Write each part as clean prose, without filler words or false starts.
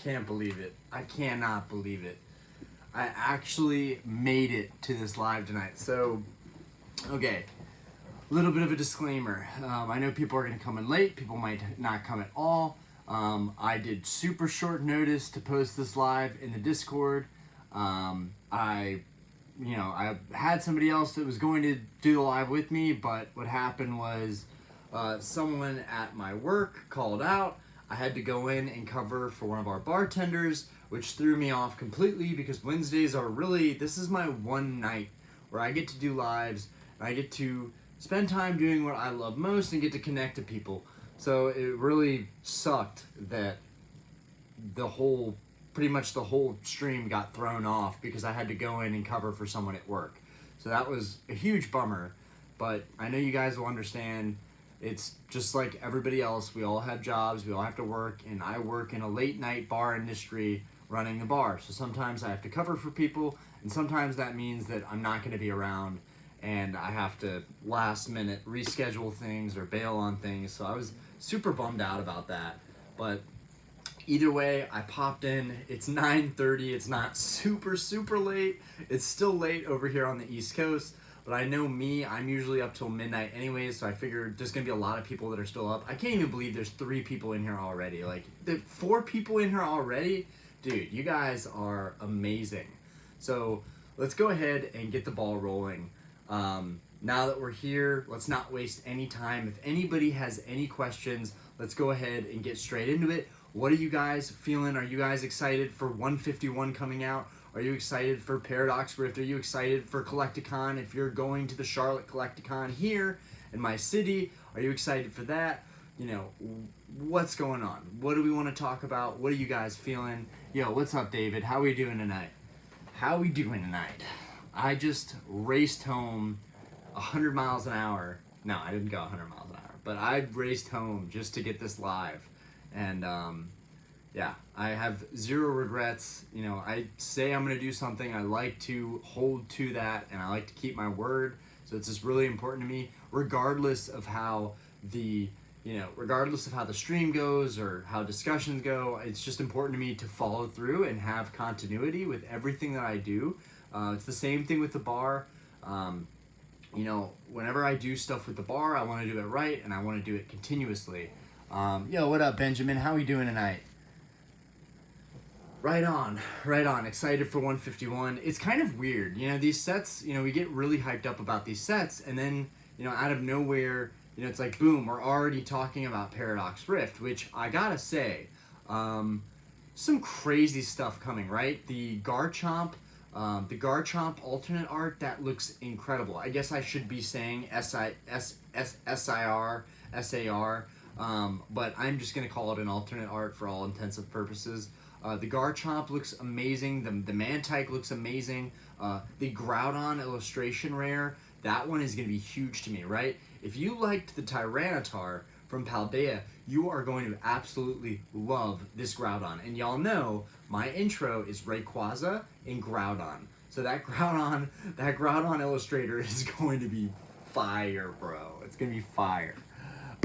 can't believe it. I cannot believe it. I actually made it to this live tonight. So, okay, a little bit of a disclaimer. I know people are going to come in late. People might not come at all. I did super short notice to post this live in the Discord. I had somebody else that was going to do the live with me, but what happened was someone at my work called out. I had to go in and cover for one of our bartenders, which threw me off completely because Wednesdays are really, this is my one night where I get to do lives, and I get to spend time doing what I love most and get to connect to people. So it really sucked that pretty much the whole stream got thrown off because I had to go in and cover for someone at work. So that was a huge bummer, but I know you guys will understand. It's just like everybody else. We all have jobs, we all have to work, and I work in a late night bar industry running the bar. So sometimes I have to cover for people, and sometimes that means that I'm not going to be around and I have to last minute reschedule things or bail on things. So I was super bummed out about that. But either way, I popped in. It's 9:30. It's not super late. It's still late over here on the East Coast. But I know me, I'm usually up till midnight anyways, so I figured there's going to be a lot of people that are still up. I can't even believe there's 3 people in here already. Like, 4 people in here already? Dude, you guys are amazing. So let's go ahead and get the ball rolling. Now that we're here, let's not waste any time. If anybody has any questions, let's go ahead and get straight into it. What are you guys feeling? Are you guys excited for 151 coming out? Are you excited for Paradox Rift? Are you excited for Collectacon? If you're going to the Charlotte Collectacon here in my city, are you excited for that? You know, what's going on? What do we want to talk about? What are you guys feeling? Yo, what's up, David? How we doing tonight? How we doing tonight? I just raced home 100 miles an hour. No, I didn't go 100 miles an hour, but I raced home just to get this live. And yeah, I have 0 regrets. You know, I say I'm going to do something, I like to hold to that, and I like to keep my word. So it's just really important to me, regardless of how the stream goes or how discussions go. It's just important to me to follow through and have continuity with everything that I do. It's the same thing with the bar. You know, whenever I do stuff with the bar, I want to do it right, and I want to do it continuously. Yo, what up, Benjamin? How we doing tonight? Right on. Excited for 151. It's kind of weird. You know, these sets, you know, we get really hyped up about these sets, and then, you know, out of nowhere, you know, it's like, boom, we're already talking about Paradox Rift, which I gotta say, some crazy stuff coming, right? The Garchomp alternate art, that looks incredible. I guess I should be saying SAR, but I'm just gonna call it an alternate art for all intents and purposes. The Garchomp looks amazing. The Mantike looks amazing. The Groudon illustration rare, that one is going to be huge to me, right? If you liked the Tyranitar from Paldea, you are going to absolutely love this Groudon. And y'all know my intro is Rayquaza and Groudon. So that Groudon illustrator is going to be fire, bro. It's going to be fire.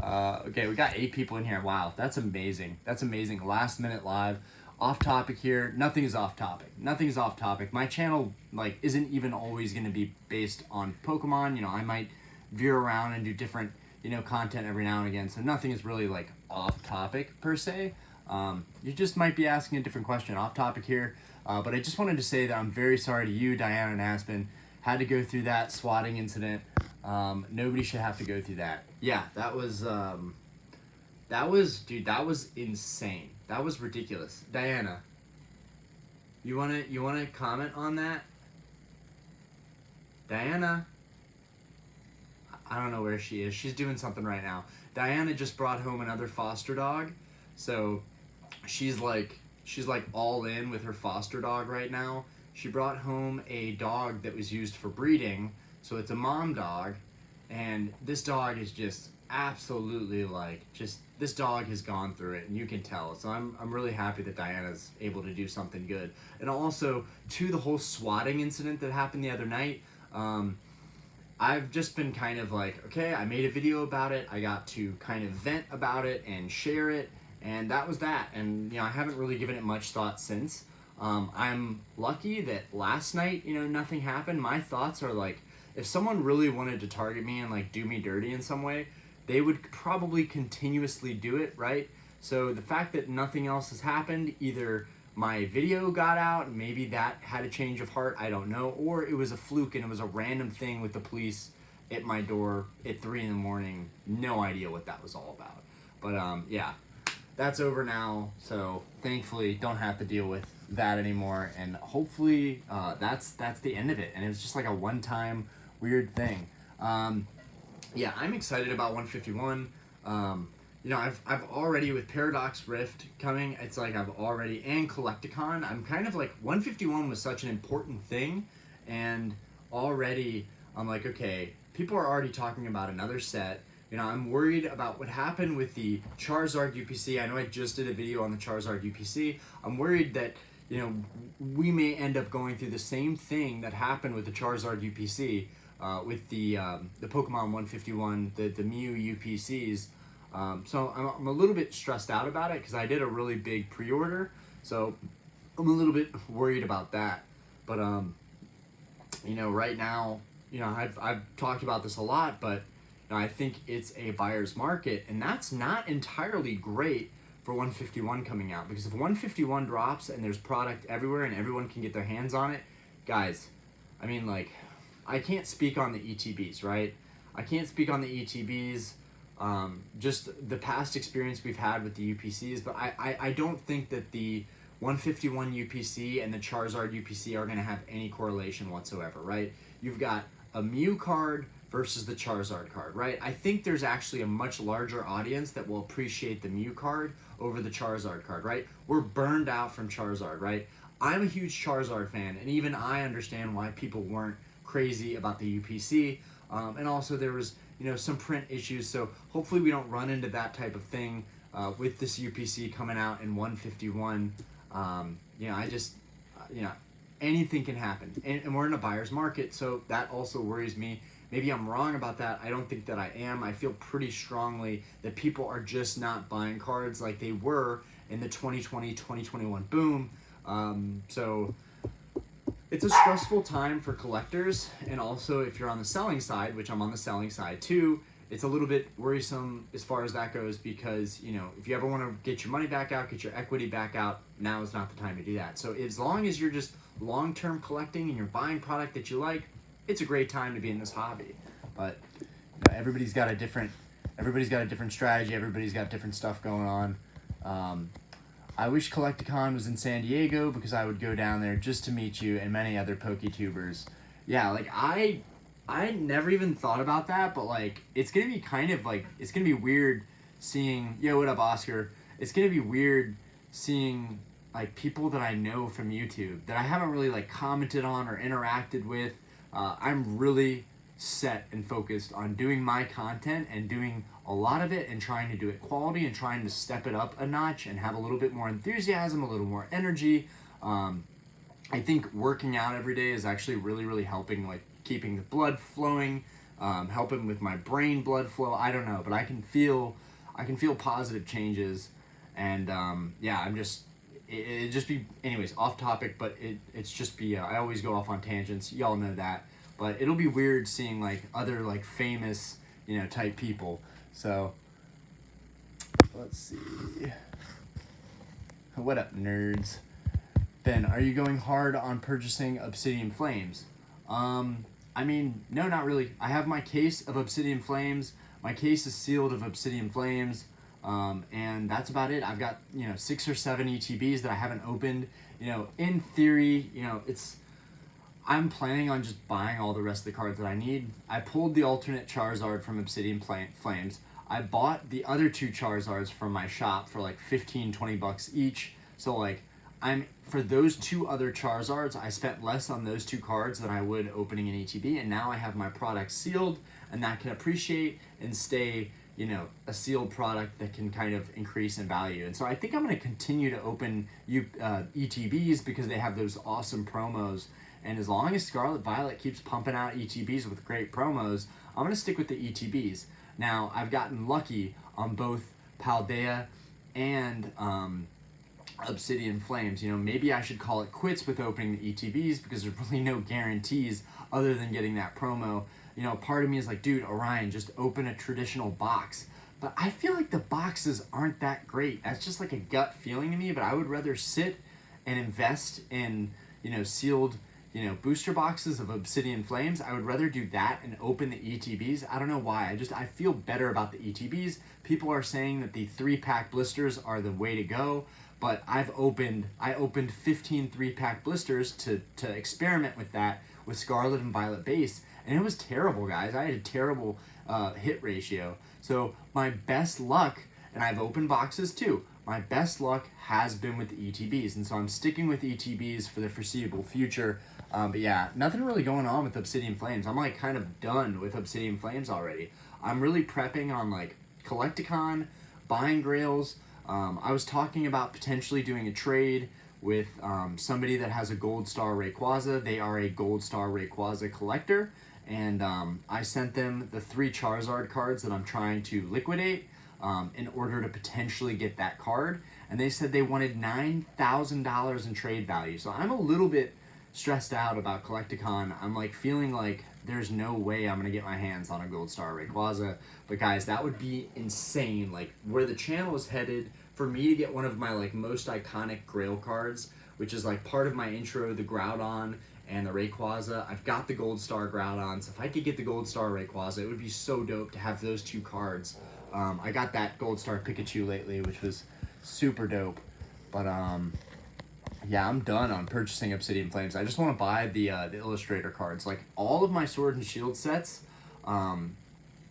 Okay, we got 8 people in here. Wow, that's amazing. That's amazing. Last minute live. Off topic here. Nothing is off topic. My channel, like, isn't even always going to be based on Pokemon. You know, I might veer around and do different, you know, content every now and again. So nothing is really, like, off topic per se. You just might be asking a different question off topic here. But I just wanted to say that I'm very sorry to you, Diana and Aspen. Had to go through that swatting incident. Nobody should have to go through that. Yeah, that was insane. That was ridiculous. Diana, you wanna comment on that? Diana, I don't know where she is. She's doing something right now. Diana just brought home another foster dog, so she's like all in with her foster dog right now. She brought home a dog that was used for breeding, so it's a mom dog, and this dog is just absolutely this dog has gone through it, and you can tell. So I'm really happy that Diana's able to do something good. And also, to the whole swatting incident that happened the other night, I've just been kind of like, okay, I made a video about it. I got to kind of vent about it and share it, And that was that. And, you know, I haven't really given it much thought since. I'm lucky that last night, you know, nothing happened. My thoughts are like, if someone really wanted to target me and like do me dirty in some way, they would probably continuously do it, right? So the fact that nothing else has happened, either my video got out, maybe that had a change of heart, I don't know, or it was a fluke and it was a random thing with the police at my door at 3 in the morning. No idea what that was all about. But yeah, that's over now, so thankfully don't have to deal with that anymore, and hopefully that's the end of it, and it was just like a one-time weird thing. Yeah, I'm excited about 151. You know, I've already, with Paradox Rift coming, it's like I've already, and Collectacon, I'm kind of like, 151 was such an important thing, and already I'm like, okay, people are already talking about another set. You know, I'm worried about what happened with the Charizard UPC. I know I just did a video on the Charizard UPC. I'm worried that, you know, we may end up going through the same thing that happened with the Charizard UPC, with the Pokemon 151, the Mew UPCs. So I'm a little bit stressed out about it because I did a really big pre-order. So I'm a little bit worried about that. But, you know, right now, you know, I've talked about this a lot, but you know, I think it's a buyer's market, and that's not entirely great for 151 coming out, because if 151 drops and there's product everywhere and everyone can get their hands on it, guys, I mean, like, I can't speak on the ETBs, right? I can't speak on the ETBs, just the past experience we've had with the UPCs, but I don't think that the 151 UPC and the Charizard UPC are going to have any correlation whatsoever, right? You've got a Mew card versus the Charizard card, right? I think there's actually a much larger audience that will appreciate the Mew card over the Charizard card, right? We're burned out from Charizard, right? I'm a huge Charizard fan, and even I understand why people weren't crazy about the UPC, and also there was, you know, some print issues, so hopefully we don't run into that type of thing with this UPC coming out in 151. You know, I just, you know, anything can happen, and we're in a buyer's market, so that also worries me. Maybe I'm wrong about that. I don't think that I am. I feel pretty strongly that people are just not buying cards like they were in the 2020-2021 boom. So it's a stressful time for collectors, and also if you're on the selling side, which I'm on the selling side too, it's a little bit worrisome as far as that goes, because, you know, if you ever want to get your money back out, get your equity back out, now is not the time to do that. So as long as you're just long-term collecting and you're buying product that you like, it's a great time to be in this hobby. But you know, everybody's got a different strategy. Everybody's got different stuff going on. I wish Collectacon was in San Diego, because I would go down there just to meet you and many other PokeTubers. Yeah, like I never even thought about that, but like it's gonna be kind of like, it's gonna be weird seeing, yo, what up, Oscar? It's gonna be weird seeing like people that I know from YouTube that I haven't really like commented on or interacted with. I'm really set and focused on doing my content and doing a lot of it and trying to do it quality and trying to step it up a notch and have a little bit more enthusiasm, a little more energy. I think working out every day is actually really, really helping, like keeping the blood flowing, helping with my brain blood flow. I don't know, but I can feel positive changes, and yeah, I'm just, it just be, anyways, off topic, but it's just be, I always go off on tangents, y'all know that, but it'll be weird seeing like other like famous, you know, type people. So let's see, what up, nerds? Ben, are you going hard on purchasing Obsidian Flames? I mean, no, not really. I have my case of Obsidian Flames. My case is sealed of Obsidian Flames. And that's about it. I've got, you know, 6 or 7 ETBs that I haven't opened. You know, in theory, you know, I'm planning on just buying all the rest of the cards that I need. I pulled the alternate Charizard from Obsidian Flames. I bought the other 2 Charizards from my shop for like 15-20 bucks each. So like, for those 2 other Charizards, I spent less on those 2 cards than I would opening an ETB, and now I have my product sealed, and that can appreciate and stay, you know, a sealed product that can kind of increase in value. And so I think I'm going to continue to open ETBs because they have those awesome promos. And as long as Scarlet Violet keeps pumping out ETBs with great promos, I'm going to stick with the ETBs. Now, I've gotten lucky on both Paldea and Obsidian Flames. You know, maybe I should call it quits with opening the ETBs because there's really no guarantees other than getting that promo. You know, part of me is like, dude, Orion, just open a traditional box. But I feel like the boxes aren't that great. That's just like a gut feeling to me, but I would rather sit and invest in, you know, sealed, you know, booster boxes of Obsidian Flames. I would rather do that and open the ETBs. I don't know why. I feel better about the ETBs. People are saying that the 3-pack blisters are the way to go, but I opened 15 3-pack blisters to experiment with that with Scarlet and Violet base, and it was terrible, guys. I had a terrible hit ratio. So my best luck, and I've opened boxes too, my best luck has been with the ETBs, and so I'm sticking with ETBs for the foreseeable future. But yeah, nothing really going on with Obsidian Flames. I'm like kind of done with Obsidian Flames already. I'm really prepping on like Collectacon, buying grails. I was talking about potentially doing a trade with somebody that has a Gold Star Rayquaza. They are a Gold Star Rayquaza collector, and I sent them the 3 Charizard cards that I'm trying to liquidate in order to potentially get that card. And they said they wanted $9,000 in trade value. So I'm a little bit stressed out about Collectacon. I'm like feeling like there's no way I'm gonna get my hands on a Gold Star Rayquaza. But guys, that would be insane. Like where the channel is headed, for me to get one of my like most iconic Grail cards, which is like part of my intro, the Groudon and the Rayquaza. I've got the Gold Star Groudon, so if I could get the Gold Star Rayquaza, it would be so dope to have those 2 cards. I got that Gold Star Pikachu lately, which was super dope. But yeah, I'm done on purchasing Obsidian Flames. I just want to buy the Illustrator cards. Like all of my Sword and Shield sets,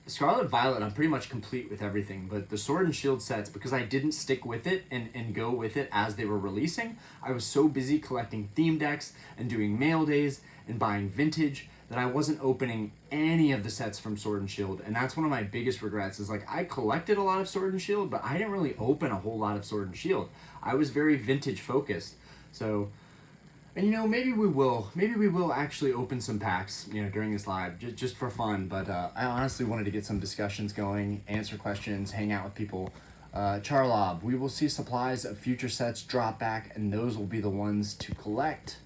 Scarlet Violet, I'm pretty much complete with everything, but the Sword and Shield sets, because I didn't stick with it and go with it as they were releasing, I was so busy collecting theme decks and doing mail days and buying vintage that I wasn't opening any of the sets from Sword and Shield, and that's one of my biggest regrets, is like I collected a lot of Sword and Shield, but I didn't really open a whole lot of Sword and Shield. I was very vintage focused, so... And you know, maybe we will actually open some packs, you know, during this live, just for fun. But I honestly wanted to get some discussions going, answer questions, hang out with people. Charlob, we will see supplies of future sets drop back, and those will be the ones to collect.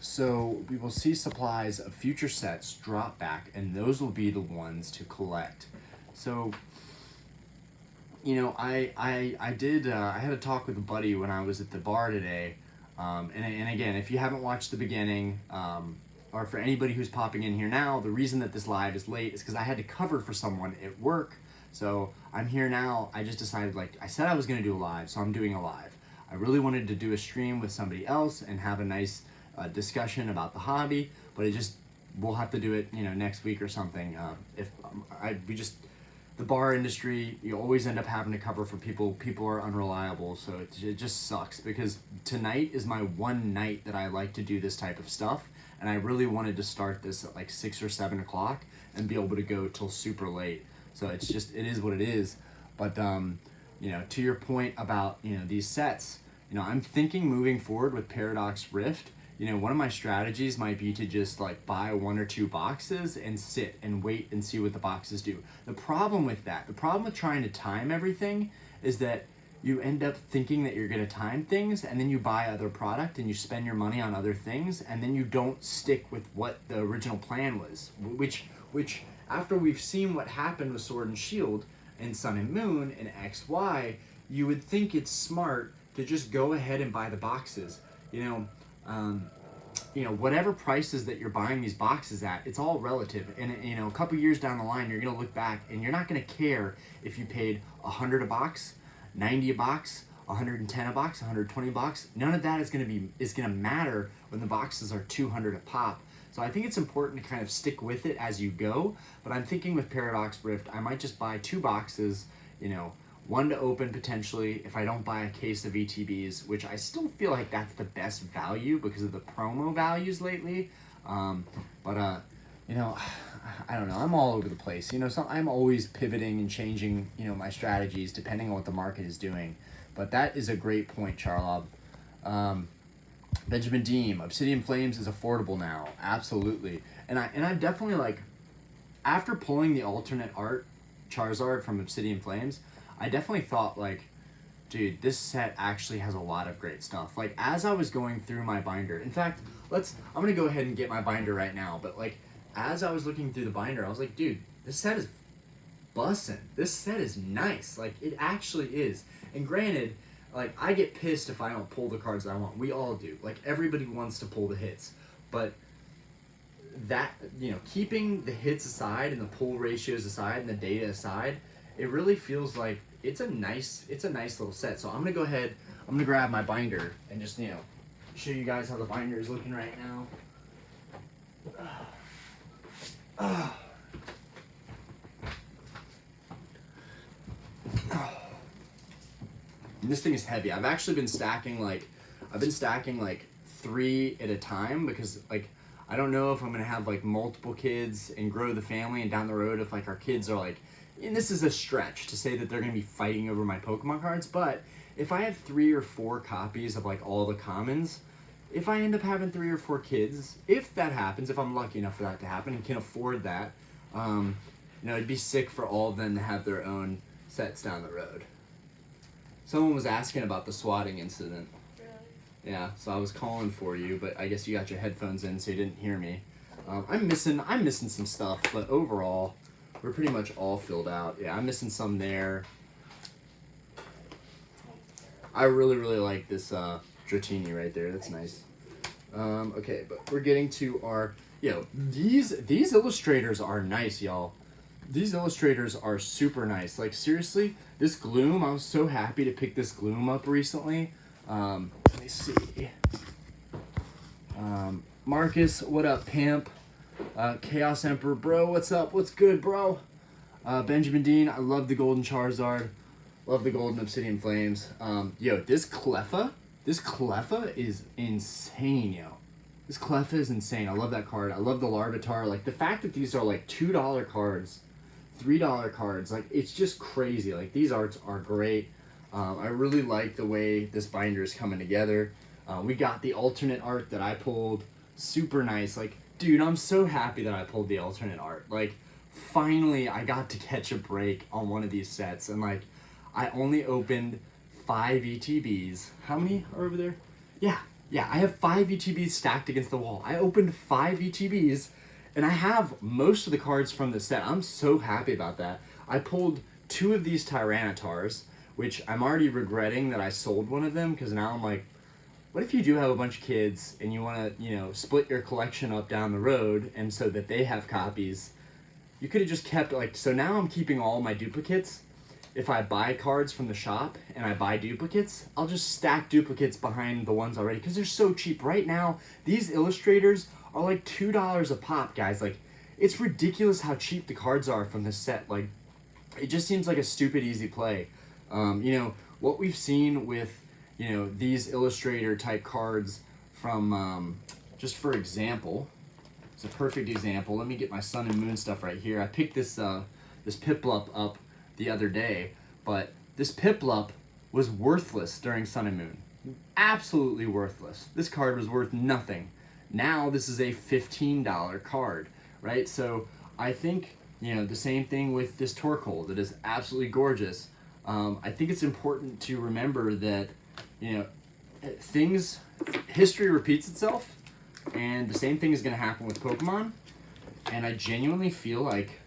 So we will see supplies of future sets drop back, and those will be the ones to collect. So, you know, I had a talk with a buddy when I was at the bar today. And again, if you haven't watched the beginning, or for anybody who's popping in here now, the reason that this live is late is because I had to cover for someone at work. So I'm here now. I just decided, like, I said I was going to do a live, so I'm doing a live. I really wanted to do a stream with somebody else and have a nice discussion about the hobby, but we'll have to do it, you know, next week or something. The bar industry, you always end up having to cover for people. People are unreliable, so it just sucks, because tonight is my one night that I like to do this type of stuff, and I really wanted to start this at like 6 or 7 o'clock and be able to go till super late. So it is what it is. But you know, to your point about, you know, these sets, you know, I'm thinking moving forward with Paradox Rift, you know, one of my strategies might be to just like buy 1 or 2 boxes and sit and wait and see what the boxes do. The problem with trying to time everything is that you end up thinking that you're going to time things, and then you buy other product and you spend your money on other things, and then you don't stick with what the original plan was, which after we've seen what happened with Sword and Shield and Sun and Moon and XY, you would think it's smart to just go ahead and buy the boxes. You know, whatever prices that you're buying these boxes at, it's all relative. And, you know, a couple years down the line, you're going to look back and you're not going to care if you paid $100 a box, $90 a box, $110 a box, $120 a box. None of that is going to matter when the boxes are $200 a pop. So I think it's important to kind of stick with it as you go. But I'm thinking with Paradox Rift, I might just buy 2 boxes, you know, 1 to open potentially if I don't buy a case of ETBs, which I still feel like that's the best value because of the promo values lately. You know, I don't know. I'm all over the place. You know, I'm always pivoting and changing, you know, my strategies depending on what the market is doing. But that is a great point, Charlob. Benjamin Deem, Obsidian Flames is affordable now. Absolutely. And I definitely, like, after pulling the alternate art Charizard from Obsidian Flames, I definitely thought, like, dude, this set actually has a lot of great stuff. Like, as I was going through my binder, in fact, I'm gonna go ahead and get my binder right now, but like, as I was looking through the binder, I was like, dude, this set is bussin'. This set is nice. Like, it actually is. And granted, like, I get pissed if I don't pull the cards that I want. We all do. Like, everybody wants to pull the hits. But that, you know, keeping the hits aside and the pull ratios aside and the data aside, it really feels like it's a nice little set. So I'm gonna go ahead, I'm gonna grab my binder and just, you know, show you guys how the binder is looking right now. And this thing is heavy. I've actually been stacking like 3 at a time because like I don't know if I'm gonna have like multiple kids and grow the family, and down the road if like our kids are like, and this is a stretch to say that they're gonna be fighting over my Pokemon cards, but if I have 3 or 4 copies of like all the commons, if I end up having 3 or 4 kids, if that happens, if I'm lucky enough for that to happen and can afford that, you know, it'd be sick for all of them to have their own sets down the road. Someone was asking about the swatting incident. Really? Yeah, so I was calling for you, but I guess you got your headphones in, so you didn't hear me. I'm missing some stuff, but overall, we're pretty much all filled out. Yeah, I'm missing some there. I really like this Dratini right there. That's nice. Okay, but we're getting to our, these illustrators are nice, y'all. These illustrators are super nice. Like, seriously, this Gloom, I was so happy to pick this Gloom up recently. Let me see. Marcus, what up, pimp? Chaos Emperor, bro, what's up? What's good, bro? Benjamin Dean, I love the Golden Charizard. Love the Golden Obsidian Flames. This Cleffa is insane, yo. This Cleffa is insane. I love that card. I love the Larvitar. Like, the fact that these are, like, $2 cards, $3 cards, like, it's just crazy. Like, these arts are great. I really like the way this binder is coming together. We got the alternate art that I pulled. Super nice. Like, dude, I'm so happy that I pulled the alternate art. Like, finally, I got to catch a break on one of these sets. And, like, I only opened 5 ETBs. How many are over there? Yeah, I have 5 ETBs stacked against the wall. I opened 5 ETBs, and I have most of the cards from the set. I'm so happy about that. I pulled 2 of these Tyrannitars, which I'm already regretting that I sold one of them, because now I'm like, what if you do have a bunch of kids, and you want to, split your collection up down the road, and so that they have copies? You could have just kept, like, so now I'm keeping all my duplicates. If I buy cards from the shop and I buy duplicates, I'll just stack duplicates behind the ones already because they're so cheap. Right now, these illustrators are like $2 a pop, guys. Like, it's ridiculous how cheap the cards are from this set. Like, it just seems like a stupid easy play. What we've seen with, these illustrator type cards from, just for example, it's a perfect example. Let me get my Sun and Moon stuff right here. I picked this Piplup up the other day, but this Piplup was worthless during Sun and Moon. Absolutely worthless. This card was worth nothing. Now this is a $15 card, right? So I think, the same thing with this Torkoal that is absolutely gorgeous. I think it's important to remember that, history repeats itself, and the same thing is going to happen with Pokemon. And I genuinely feel like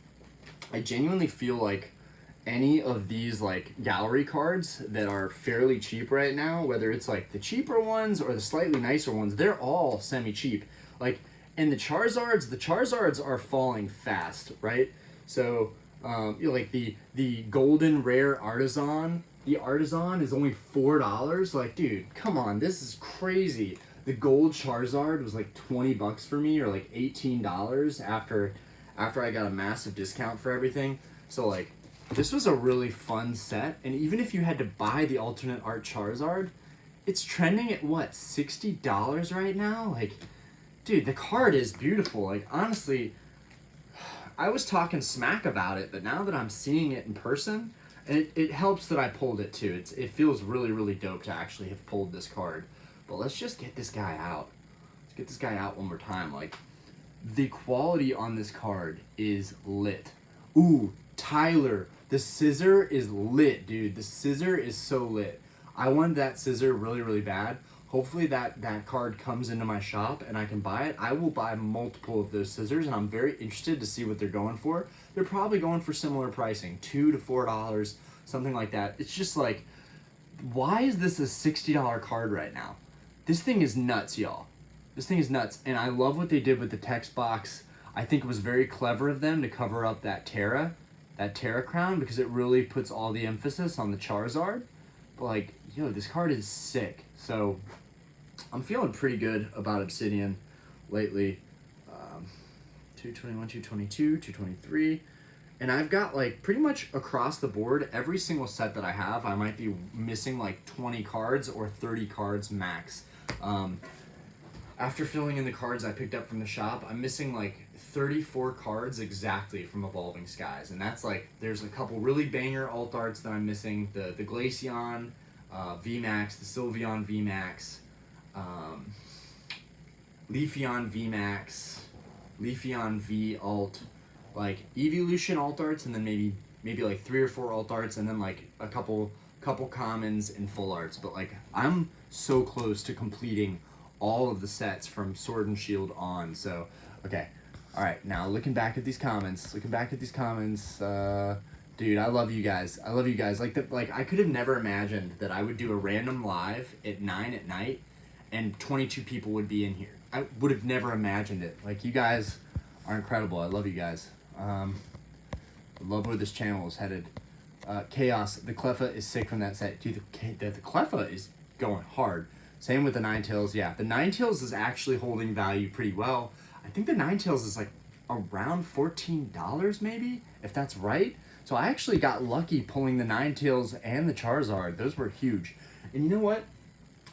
any of these like gallery cards that are fairly cheap right now, whether it's like the cheaper ones or the slightly nicer ones, they're all semi-cheap. Like, and the Charizards are falling fast, right? So, like the golden rare Artisan, the Artisan is only $4. Like, dude, come on, this is crazy. The gold Charizard was like $20 for me, or like $18 after I got a massive discount for everything. So like, this was a really fun set, and even if you had to buy the alternate art Charizard, it's trending at what, $60 right now? Like, dude, the card is beautiful. Like, honestly, I was talking smack about it, but now that I'm seeing it in person, it helps that I pulled it too. It feels really dope to actually have pulled this card. But let's just get this guy out. Let's get this guy out one more time. Like, the quality on this card is lit. Ooh, Tyler. The scissor is lit, dude. The scissor is so lit. I wanted that scissor really, really bad. Hopefully that card comes into my shop and I can buy it. I will buy multiple of those scissors, and I'm very interested to see what they're going for. They're probably going for similar pricing, $2 to $4, something like that. It's just like, why is this a $60 card right now? This thing is nuts, y'all. This thing is nuts, and I love what they did with the text box. I think it was very clever of them to cover up that Terra crown, because it really puts all the emphasis on the Charizard. But like, yo, this card is sick. So I'm feeling pretty good about Obsidian lately. 221, 222, 223. And I've got like pretty much across the board, every single set that I have, I might be missing like 20 cards or 30 cards max. After filling in the cards I picked up from the shop, I'm missing like 34 cards exactly from Evolving Skies. And that's like, there's a couple really banger alt arts that I'm missing. The Glaceon VMAX, the Sylveon VMAX, Leafeon VMAX, Leafeon V alt, like Evolution alt arts, and then maybe like 3 or 4 alt arts, and then like a couple commons and full arts. But like, I'm so close to completing all of the sets from Sword and Shield on. So okay, all right, now looking back at these comments, dude, I love you guys. Like I could have never imagined that I would do a random live at 9 at night and 22 people would be in here. I would have never imagined it. Like, you guys are incredible. I love you guys. I love where this channel is headed. Chaos, the Cleffa is sick from that set. Dude, the Cleffa is going hard. Same with the Ninetales. Yeah, the Ninetales is actually holding value pretty well. I think the Ninetales is like around $14 maybe, if that's right. So I actually got lucky pulling the Ninetales and the Charizard. Those were huge. And you know what?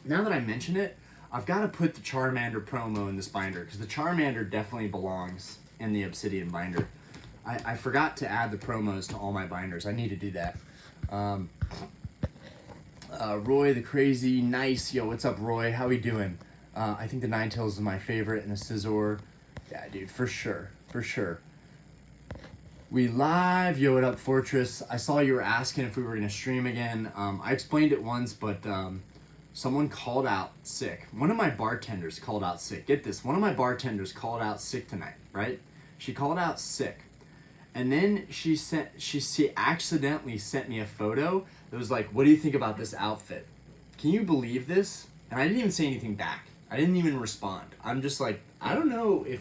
Now that I mention it, I've got to put the Charmander promo in this binder, because the Charmander definitely belongs in the Obsidian binder. I forgot to add the promos to all my binders. I need to do that. Roy the Crazy, nice. Yo, what's up, Roy? How we doing? I think the Ninetales is my favorite, and the Scizor. Yeah, dude, for sure. For sure. We live. Yo, what up, Fortress? I saw you were asking if we were going to stream again. I explained it once, but someone called out sick. One of my bartenders called out sick. Get this. One of my bartenders called out sick tonight, right? She called out sick. And then she accidentally sent me a photo that was like, what do you think about this outfit? Can you believe this? And I didn't even say anything back. I didn't even respond. I'm just like, I don't know if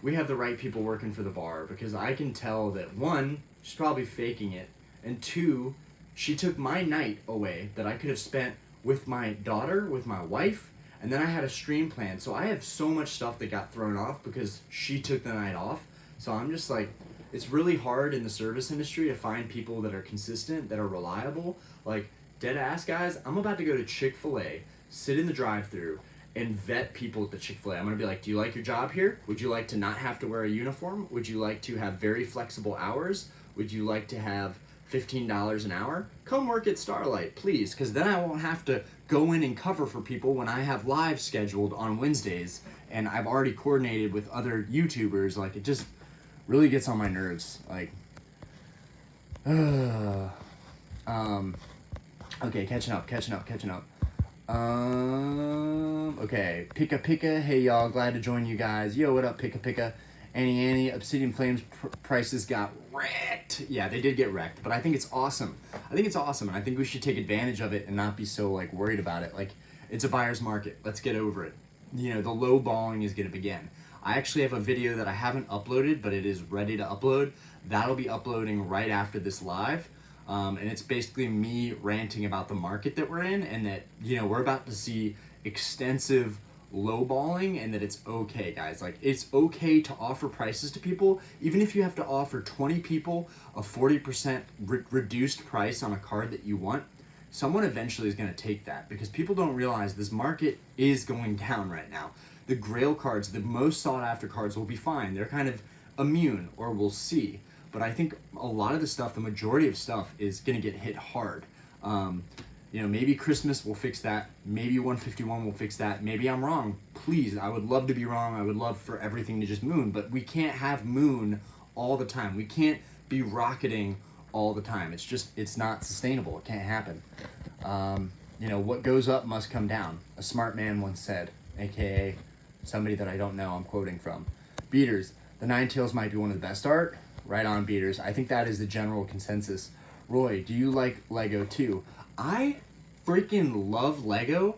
we have the right people working for the bar, because I can tell that, one, she's probably faking it, and two, she took my night away that I could have spent with my daughter, with my wife, and then I had a stream plan. So I have so much stuff that got thrown off because she took the night off. So I'm just like, it's really hard in the service industry to find people that are consistent, that are reliable. Like, dead ass guys, I'm about to go to Chick-fil-A, sit in the drive-thru, and vet people at the Chick-fil-A. I'm gonna be like, do you like your job here? Would you like to not have to wear a uniform? Would you like to have very flexible hours? Would you like to have $15 an hour? Come work at Starlight, please, because then I won't have to go in and cover for people when I have live scheduled on Wednesdays, and I've already coordinated with other YouTubers. Like, it just really gets on my nerves. Like, okay, catching up. Okay, Pika, hey y'all, glad to join you guys. Yo, what up, Pika? Annie, Obsidian Flames prices got wrecked. Yeah, they did get wrecked, but I think it's awesome. And I think we should take advantage of it and not be so, like, worried about it. Like, it's a buyer's market. Let's get over it. You know, the low balling is gonna begin. I actually have a video that I haven't uploaded, but it is ready to upload. That'll be uploading right after this live. And it's basically me ranting about the market that we're in, and that, you know, we're about to see extensive lowballing, and that it's okay, guys. Like, it's okay to offer prices to people, even if you have to offer 20 people a 40% reduced price on a card that you want. Someone eventually is going to take that, because people don't realize this market is going down right now. The Grail cards, the most sought after cards, will be fine. They're kind of immune, or we'll see. But I think a lot of the stuff, the majority of stuff, is going to get hit hard. You know, maybe Christmas will fix that. Maybe 151 will fix that. Maybe I'm wrong. Please, I would love to be wrong. I would love for everything to just moon. But we can't have moon all the time. We can't be rocketing all the time. It's just, it's not sustainable. It can't happen. you know, what goes up must come down. A smart man once said, aka somebody that I don't know I'm quoting from. Beaters, the Ninetales might be one of the best art. Right on, Beaters. I think that is the general consensus. Roy, do you like Lego too? I freaking love Lego,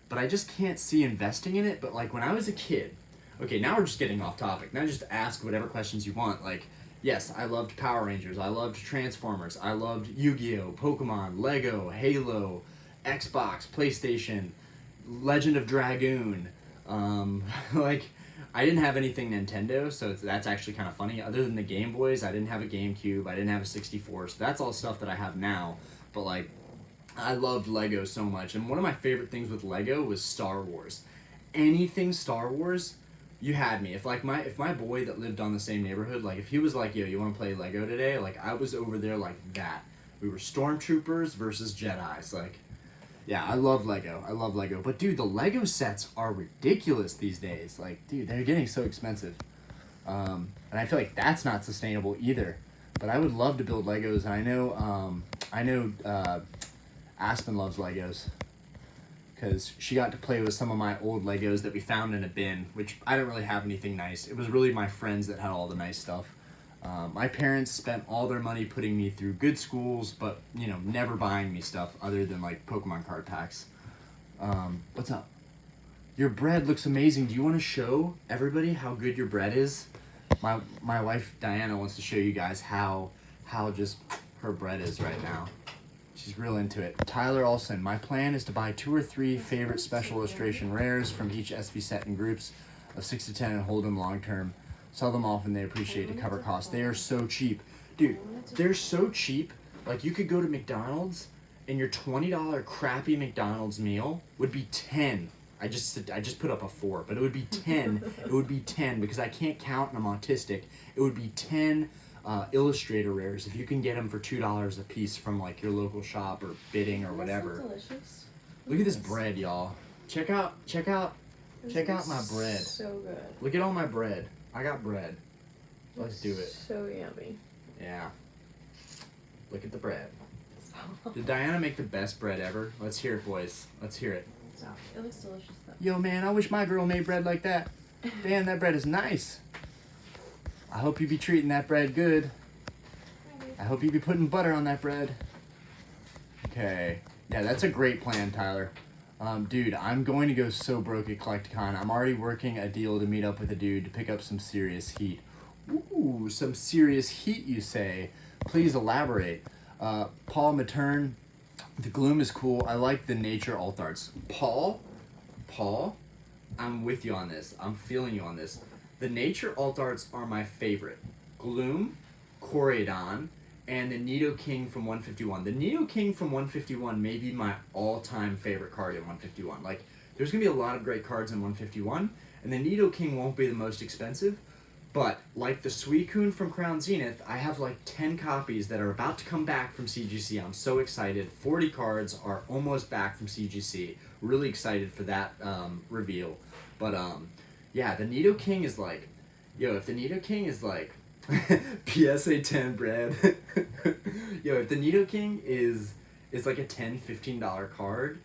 but I just can't see investing in it. But like when I was a kid, okay, now we're just getting off topic. Now just ask whatever questions you want. Like, yes, I loved Power Rangers. I loved Transformers. I loved Yu-Gi-Oh, Pokemon, Lego, Halo, Xbox, PlayStation, Legend of Dragoon. Like, I didn't have anything Nintendo, so that's actually kind of funny. Other than the Game Boys, I didn't have a GameCube. I didn't have a 64, so that's all stuff that I have now. But like, I loved Lego so much, and one of my favorite things with Lego was Star Wars. Anything Star Wars, you had me. If my boy that lived on the same neighborhood, like if he was like, yo, you want to play Lego today? Like I was over there like that. We were stormtroopers versus Jedis. Like, yeah, I love Lego. I love Lego. But dude, the Lego sets are ridiculous these days. Like, dude, they're getting so expensive. And I feel like that's not sustainable either. But I would love to build Legos, and I know Aspen loves Legos, because she got to play with some of my old Legos that we found in a bin, which I don't really have anything nice. It was really my friends that had all the nice stuff. My parents spent all their money putting me through good schools, but, you know, never buying me stuff other than, like, Pokemon card packs. What's up? Your bread looks amazing. Do you want to show everybody how good your bread is? My wife, Diana, wants to show you guys how just her bread is right now. She's real into it. Tyler Olson, my plan is to buy 2 or 3 favorite special illustration rares from each SV set in groups of 6 to 10 and hold them long term. Sell them off and they appreciate to cover costs. They are so cheap. Dude, they're so cheap. Like, you could go to McDonald's and your $20 crappy McDonald's meal would be 10. I just put up a 4, but it would be 10. It would be 10 because I can't count and I'm autistic. It would be 10 Illustrator rares if you can get them for $2 a piece from like your local shop or bidding or whatever. Delicious. Look at this bread, y'all. Check out my bread. So good. Look at all my bread. I got bread. Let's do it. So yummy. Yeah. Look at the bread. Did Diana make the best bread ever? Let's hear it, boys. Let's hear it. It looks delicious though. Yo, man, I wish my girl made bread like that. Damn, that bread is nice. I hope you be treating that bread good. I hope you be putting butter on that bread. Okay. Yeah, that's a great plan, Tyler. Dude, I'm going to go so broke at Collectacon. I'm already working a deal to meet up with a dude to pick up some serious heat. Ooh, some serious heat, you say? Please elaborate. Paul Matern, the gloom is cool. I like the nature alt arts. Paul, I'm with you on this. I'm feeling you on this. The nature alt arts are my favorite. Gloom, Coreydon, and the Nidoking from 151. The Nidoking from 151 may be my all-time favorite card in 151. Like, there's going to be a lot of great cards in 151, and the Nidoking won't be the most expensive, but like the Suicune from Crown Zenith, I have like 10 copies that are about to come back from CGC. I'm so excited. 40 cards are almost back from CGC. Really excited for that reveal. But yeah, the Nidoking is like, yo, if the Nidoking is like, PSA 10 bread. Yo, if the Nidoking is like a $10, $15 card,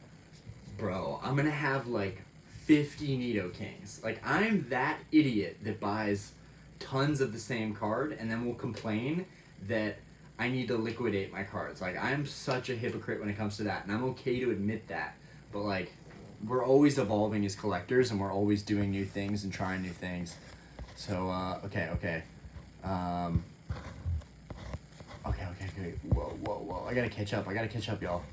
bro, I'm gonna have like 50 Nidokings. Like, I'm that idiot that buys tons of the same card and then will complain that I need to liquidate my cards. Like, I'm such a hypocrite when it comes to that, and I'm okay to admit that. But like, we're always evolving as collectors, and we're always doing new things and trying new things. So okay. Okay. Whoa. I gotta catch up, y'all.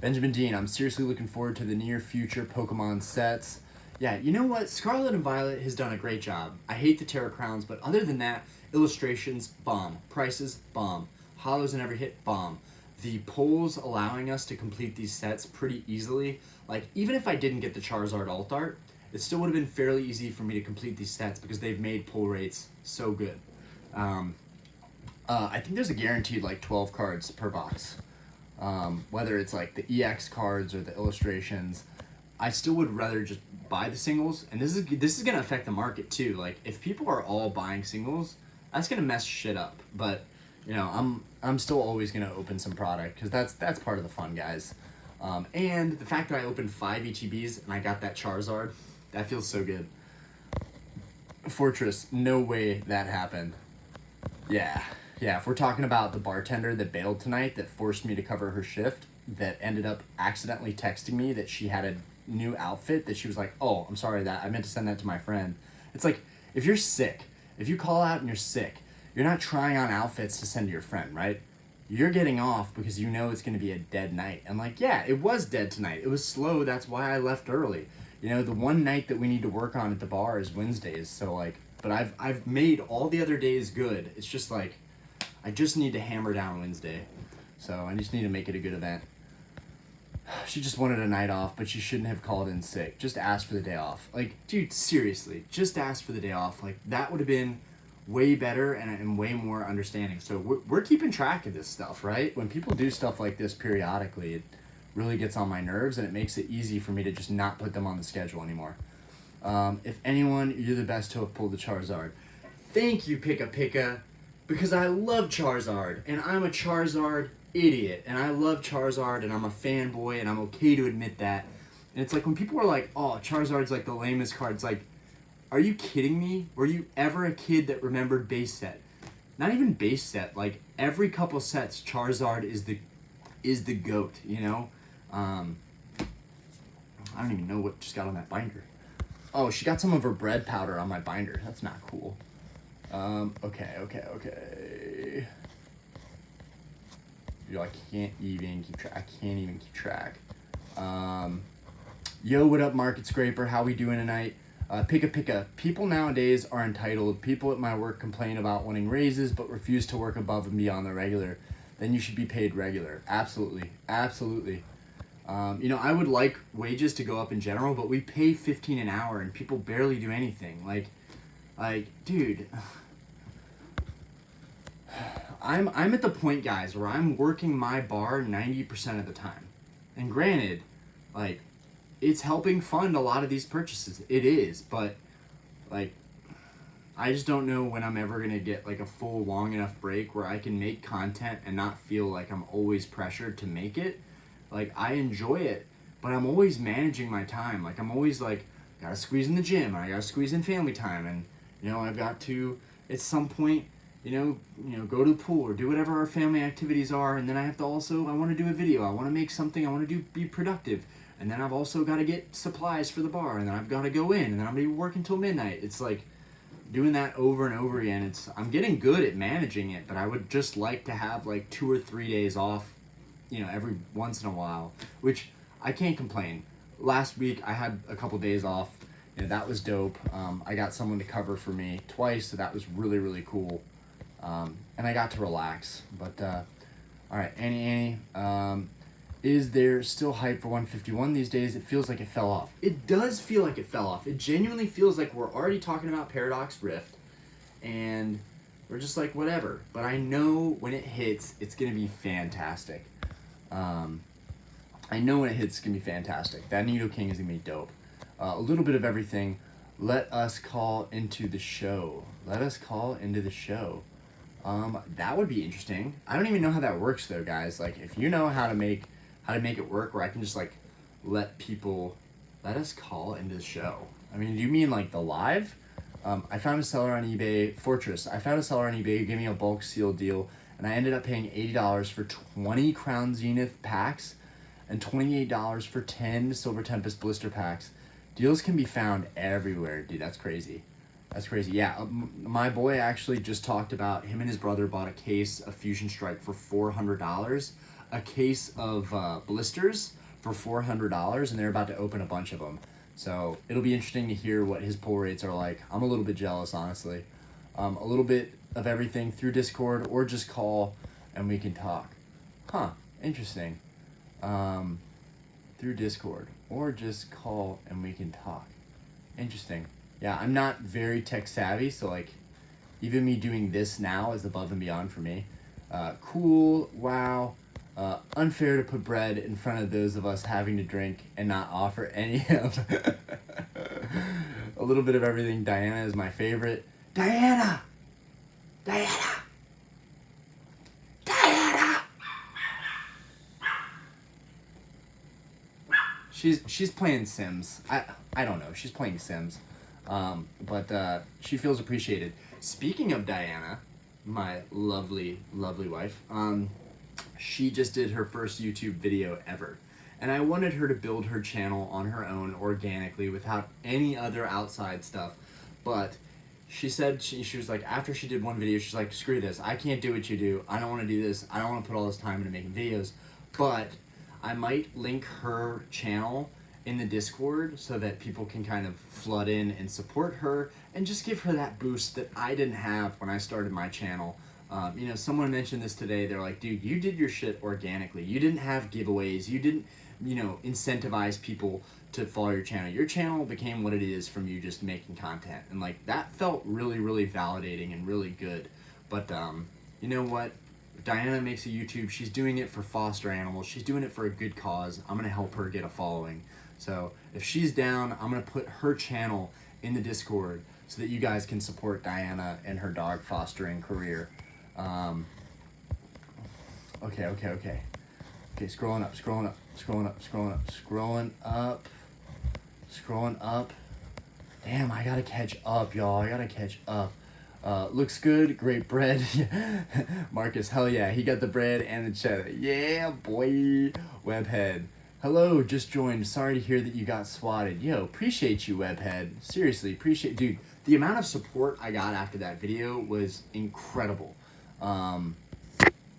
Benjamin Dean, I'm seriously looking forward to the near future Pokemon sets. Yeah, you know what? Scarlet and Violet has done a great job. I hate the Terra Crowns, but other than that, illustrations, bomb. Prices, bomb. Hollows in every hit, bomb. The polls allowing us to complete these sets pretty easily. Like, even if I didn't get the Charizard alt art, it still would have been fairly easy for me to complete these sets because they've made pull rates so good. I think there's a guaranteed like 12 cards per box. Whether it's like the EX cards or the illustrations, I still would rather just buy the singles. And this is gonna affect the market too. Like, if people are all buying singles, that's gonna mess shit up. But you know, I'm still always gonna open some product because that's part of the fun, guys. And the fact that I opened 5 ETBs and I got that Charizard, that feels so good. Fortress, no way that happened. Yeah, if we're talking about the bartender that bailed tonight that forced me to cover her shift, that ended up accidentally texting me that she had a new outfit that she was like, oh, I'm sorry that I meant to send that to my friend. It's like, if you're sick, if you call out and you're sick, you're not trying on outfits to send to your friend, right? You're getting off because you know it's going to be a dead night. And like, yeah, it was dead tonight. It was slow. That's why I left early. You know, the one night that we need to work on at the bar is Wednesdays. So like, but I've made all the other days good. It's just like, I just need to hammer down Wednesday. So I just need to make it a good event. She just wanted a night off, but she shouldn't have called in sick. Just ask for the day off. Like, dude, seriously, just ask for the day off. Like, that would have been way better and way more understanding. So we're keeping track of this stuff, right? When people do stuff like this periodically, it really gets on my nerves, and it makes it easy for me to just not put them on the schedule anymore. If anyone, you're the best to have pulled the Charizard. Thank you, Pika, because I love Charizard, and I'm a Charizard idiot, and I love Charizard, and I'm a fanboy, and I'm okay to admit that. And it's like when people are like, oh, Charizard's like the lamest card, it's like, are you kidding me? Were you ever a kid that remembered base set? Not even base set, like every couple sets, Charizard is the GOAT, you know? I don't even know what just got on that binder. Oh, she got some of her bread powder on my binder. That's not cool. Okay. Yo, I can't even keep track. Yo, what up, Market Scraper? How we doing tonight? Pika. People nowadays are entitled. People at my work complain about wanting raises, but refuse to work above and beyond the regular. Then you should be paid regular. Absolutely. You know, I would like wages to go up in general, but we pay $15 an hour, and people barely do anything. Like, dude. I'm at the point, guys, where I'm working my bar 90% of the time. And granted, like, it's helping fund a lot of these purchases. It is, but, like, I just don't know when I'm ever going to get, like, a full long enough break where I can make content and not feel like I'm always pressured to make it. Like, I enjoy it, but I'm always managing my time. Like, I'm always, like, gotta squeeze in the gym, and I gotta squeeze in family time, and, you know, I've got to, at some point, you know, go to the pool or do whatever our family activities are, and then I have to also, I want to do a video, I want to make something, I want to be productive, and then I've also got to get supplies for the bar, and then I've got to go in, and then I'm going to be working till midnight. It's like, doing that over and over again, I'm getting good at managing it, but I would just like to have, like, 2 or 3 days off, you know, every once in a while, which I can't complain. Last week, I had a couple days off, you know, that was dope. I got someone to cover for me twice, so that was really, really cool. And I got to relax, but, all right, Annie, is there still hype for 151 these days? It feels like it fell off. It does feel like it fell off. It genuinely feels like we're already talking about Paradox Rift, and we're just like, whatever. But I know when it hits, it's going to be fantastic. I know when it hits, it's going to be fantastic. That Nidoking is going to be dope. A little bit of everything. Let us call into the show. That would be interesting. I don't even know how that works though, guys. Like, if you know how to make it work where I can just like let us call into the show. I mean, do you mean like the live? I found a seller on eBay, Fortress. I found a seller on eBay who gave me a bulk seal deal, and I ended up paying $80 for 20 Crown Zenith packs and $28 for 10 Silver Tempest blister packs. Deals can be found everywhere, dude. That's crazy. Yeah, my boy actually just talked about him and his brother bought a case of Fusion Strike for $400, a case of blisters for $400, and they're about to open a bunch of them. So it'll be interesting to hear what his pull rates are like. I'm a little bit jealous, honestly. A little bit of everything through Discord, or just call and we can talk. Huh, interesting. Through Discord, or just call and we can talk. Interesting. Yeah, I'm not very tech savvy, so like, even me doing this now is above and beyond for me. Cool, wow, unfair to put bread in front of those of us having to drink and not offer any of a little bit of everything. Diana is my favorite. Diana! She's playing Sims. I don't know. She's playing Sims. But she feels appreciated. Speaking of Diana, my lovely, lovely wife, she just did her first YouTube video ever. And I wanted her to build her channel on her own organically without any other outside stuff. But she said, she was like, after she did one video, she's like, screw this. I can't do what you do. I don't want to do this. I don't want to put all this time into making videos. But I might link her channel in the Discord so that people can kind of flood in and support her and just give her that boost that I didn't have when I started my channel. You know, someone mentioned this today. They're like, dude, you did your shit organically. You didn't have giveaways. You didn't, you know, incentivize people to follow your channel. Your channel became what it is from you just making content. And like, that felt really, really validating and really good. But you know what? If Diana makes a YouTube, she's doing it for foster animals. She's doing it for a good cause. I'm going to help her get a following. So if she's down, I'm going to put her channel in the Discord so that you guys can support Diana and her dog fostering career. Okay, scrolling up. Damn, I gotta catch up, y'all. I gotta catch up. Looks good, great bread. Marcus, hell yeah, he got the bread and the cheddar. Yeah, boy. Webhead, hello, just joined. Sorry to hear that you got swatted. Yo, appreciate you, Webhead. Seriously, appreciate, dude. The amount of support I got after that video was incredible.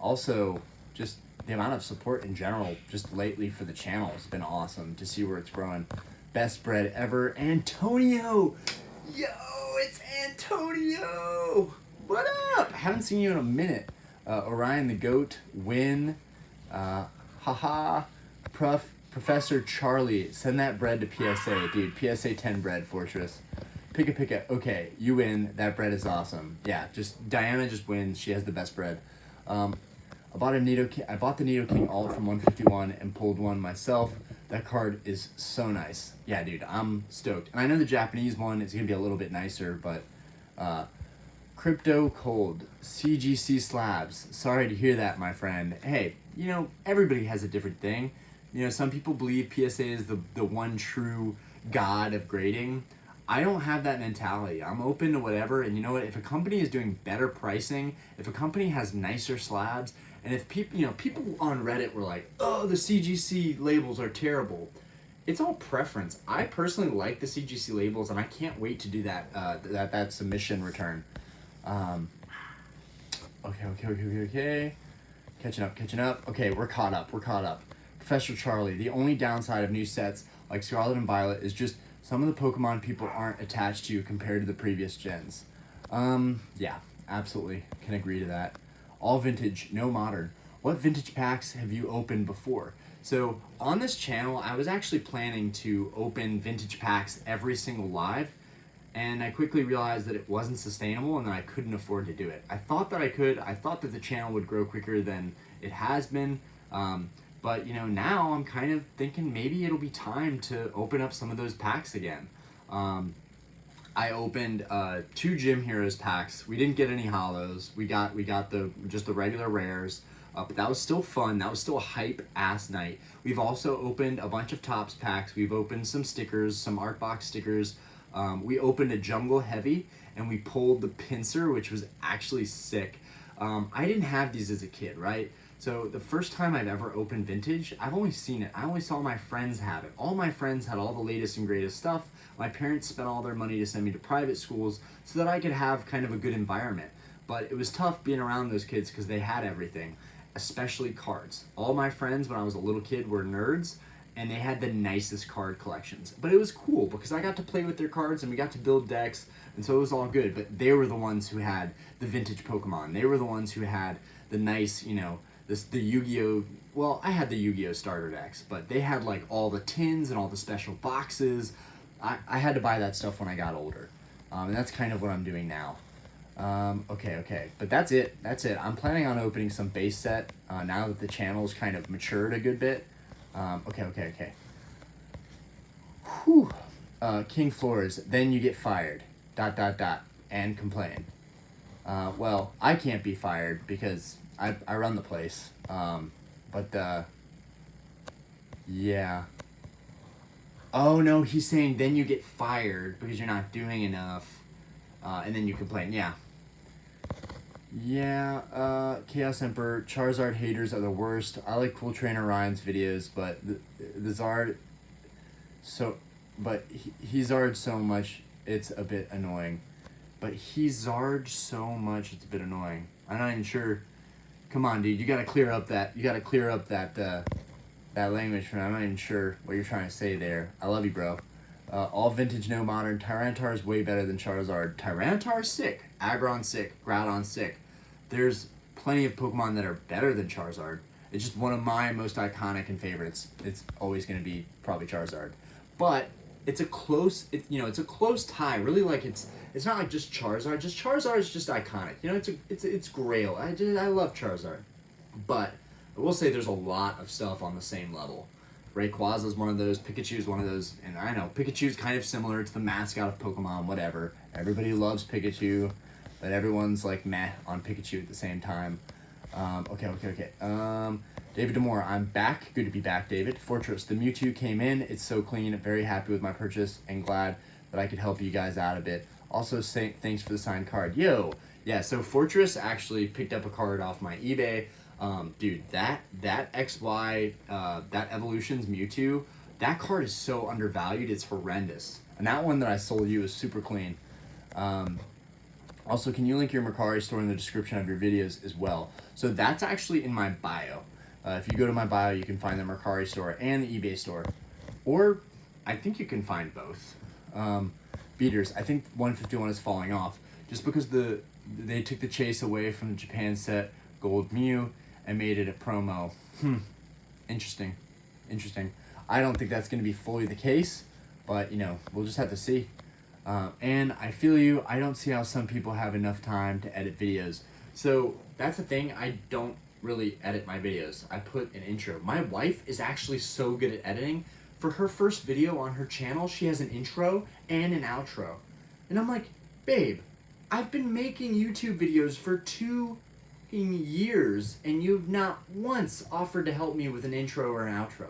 Also, just the amount of support in general, just lately for the channel, has been awesome to see where it's growing. Best bread ever, Antonio. Yo, it's Antonio. What up? Haven't seen you in a minute. Orion the Goat, Win, haha, Professor Charlie, send that bread to PSA, dude. PSA 10 bread, Fortress. Pika. Okay, you win. That bread is awesome. Yeah, just Diana just wins. She has the best bread. I bought the Nido King alt from 151 and pulled one myself. That card is so nice. Yeah, dude, I'm stoked. And I know the Japanese one is gonna be a little bit nicer, but Crypto Cold, CGC slabs. Sorry to hear that, my friend. Hey, you know, everybody has a different thing. You know, some people believe PSA is the one true god of grading. I don't have that mentality. I'm open to whatever, and you know what? If a company is doing better pricing, if a company has nicer slabs, and if people, you know, people on Reddit were like, "Oh, the CGC labels are terrible," it's all preference. I personally like the CGC labels, and I can't wait to do that that submission return. Okay. Catching up. Okay, we're caught up. Professor Charlie. The only downside of new sets like Scarlet and Violet is just some of the Pokemon people aren't attached to compared to the previous gens. Yeah, absolutely. Can agree to that. All vintage, no modern. What vintage packs have you opened before? So on this channel, I was actually planning to open vintage packs every single live, and I quickly realized that it wasn't sustainable and that I couldn't afford to do it. I thought that I could. I thought that the channel would grow quicker than it has been. But you know, now I'm kind of thinking maybe it'll be time to open up some of those packs again. I opened 2 Gym Heroes packs. We didn't get any hollows. We got just the regular rares. But that was still fun. That was still a hype ass night. We've also opened a bunch of Topps packs. We've opened some stickers, some art box stickers. We opened a Jungle Heavy and we pulled the Pinsir, which was actually sick. I didn't have these as a kid, right? So the first time I've ever opened vintage, I've only seen it. I only saw my friends have it. All my friends had all the latest and greatest stuff. My parents spent all their money to send me to private schools so that I could have kind of a good environment. But it was tough being around those kids because they had everything, especially cards. All my friends when I was a little kid were nerds, and they had the nicest card collections. But it was cool because I got to play with their cards and we got to build decks, and so it was all good. But they were the ones who had the vintage Pokemon. They were the ones who had the nice, you know, the Yu-Gi-Oh! Well, I had the Yu-Gi-Oh! Starter decks, but they had like all the tins and all the special boxes. I had to buy that stuff when I got older. And that's kind of what I'm doing now. Okay. But that's it. I'm planning on opening some base set now that the channel's kind of matured a good bit. Okay. Whew. King Floors, then you get fired. ... And complain. Well, I can't be fired because I run the place. Yeah. Oh no, he's saying then you get fired because you're not doing enough, and then you complain. Yeah. Yeah, Chaos Emperor, Charizard haters are the worst. I like Cool Trainer Ryan's videos, but the Zard, he Zard so much, it's a bit annoying. But he Zard so much, it's a bit annoying. I'm not even sure. Come on, dude, you gotta clear up that, that language for me. I'm not even sure what you're trying to say there. I love you, bro. All vintage, no modern. Tyranitar is way better than Charizard. Tyranitar's sick. Aggron's sick. Groudon's sick. There's plenty of Pokemon that are better than Charizard. It's just one of my most iconic and favorites. It's always going to be probably Charizard. But it's a close, it's a close tie. Really, like it's not like just Charizard. Just Charizard is just iconic. You know, it's Grail. I love Charizard. But I will say there's a lot of stuff on the same level. Rayquaza is one of those, Pikachu is one of those, and I know Pikachu's kind of similar to the mascot of Pokemon, whatever. Everybody loves Pikachu, but everyone's like meh on Pikachu at the same time. Okay. David Demore, I'm back. Good to be back, David. Fortress, the Mewtwo came in. It's so clean. Very happy with my purchase and glad that I could help you guys out a bit. Also, thanks for the signed card. Yo, yeah. So Fortress actually picked up a card off my eBay. Dude, that XY, that Evolutions Mewtwo, that card is so undervalued, it's horrendous. And that one that I sold you is super clean. Also, can you link your Mercari store in the description of your videos as well? So that's actually in my bio. If you go to my bio, you can find the Mercari store and the eBay store. Or, I think you can find both. Beaters, I think 151 is falling off. Just because they took the chase away from the Japan set Gold Mew and made it a promo. Interesting. I don't think that's going to be fully the case, but we'll just have to see. And I feel you. I don't see how some people have enough time to edit videos. So that's the thing. I don't really edit my videos. I put an intro. My wife is actually so good at editing. For her first video on her channel, she has an intro and an outro. And I'm like, babe, I've been making YouTube videos for 2 years and you've not once offered to help me with an intro or an outro.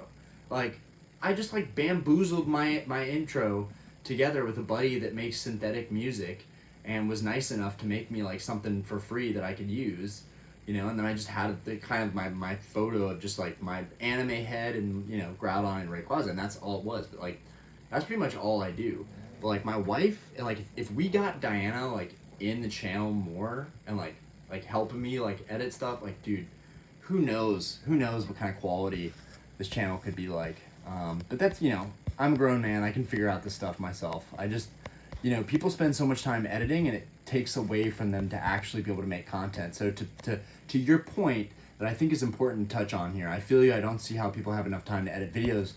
Like, I just like bamboozled my intro together with a buddy that makes synthetic music and was nice enough to make me like something for free that I could use, and then I just had the kind of my photo of just like my anime head and Groudon and Rayquaza, and that's all it was. But like that's pretty much all I do. But like my wife, and like if we got Diana like in the channel more and like helping me like edit stuff, like dude, who knows what kind of quality this channel could be like. But that's I'm a grown man, I can figure out this stuff myself. I just people spend so much time editing and it takes away from them to actually be able to make content. So to your point that I think is important to touch on here, I feel you. I don't see how people have enough time to edit videos.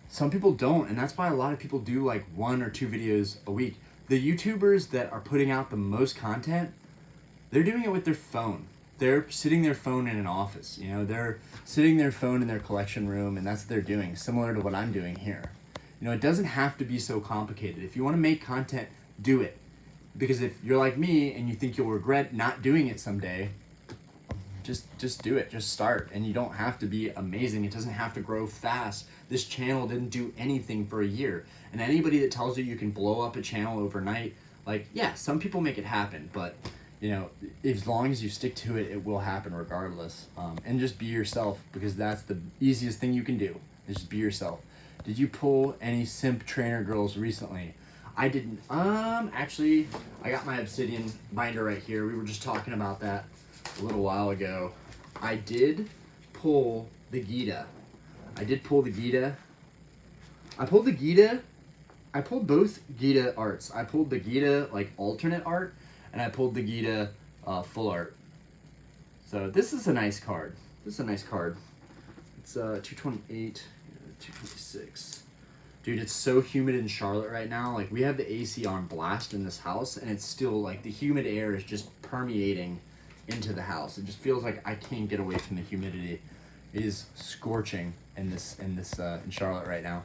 Some people don't, and that's why a lot of people do like 1 or 2 videos a week. The YouTubers that are putting out the most content, they're doing it with their phone. They're sitting their phone in an office. They're sitting their phone in their collection room, and that's what they're doing, similar to what I'm doing here. It doesn't have to be so complicated. If you want to make content, do it. Because if you're like me and you think you'll regret not doing it someday, just do it. Just start. And you don't have to be amazing. It doesn't have to grow fast. This channel didn't do anything for a year. And anybody that tells you can blow up a channel overnight, like, yeah, some people make it happen, but as long as you stick to it, it will happen regardless. And just be yourself, because that's the easiest thing you can do, is just be yourself. Did you pull any simp trainer girls recently? I didn't. Actually, I got my Obsidian binder right here. We were just talking about that a little while ago. I did pull the Gita. I pulled both Gita arts. I pulled the Gita like alternate art, and I pulled the Gita full art. So this is a nice card. It's 228, 226. Dude, it's so humid in Charlotte right now. Like, we have the AC on blast in this house, and it's still like the humid air is just permeating into the house. It just feels like I can't get away from the humidity. It is scorching in Charlotte right now.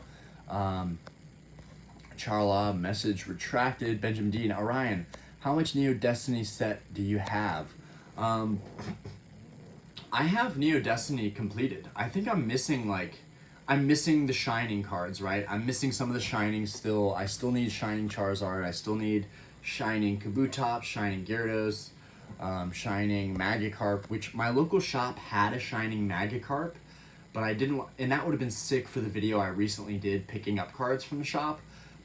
Charla, message retracted. Benjamin Dean, Orion, how much Neo Destiny set do you have? I have Neo Destiny completed. I think I'm missing like, I'm missing the Shining cards, right? I'm missing some of the Shining still. I still need Shining Charizard. I still need Shining Kabutops, Shining Gyarados, Shining Magikarp, which my local shop had a Shining Magikarp, but I didn't, and that would have been sick for the video I recently did picking up cards from the shop,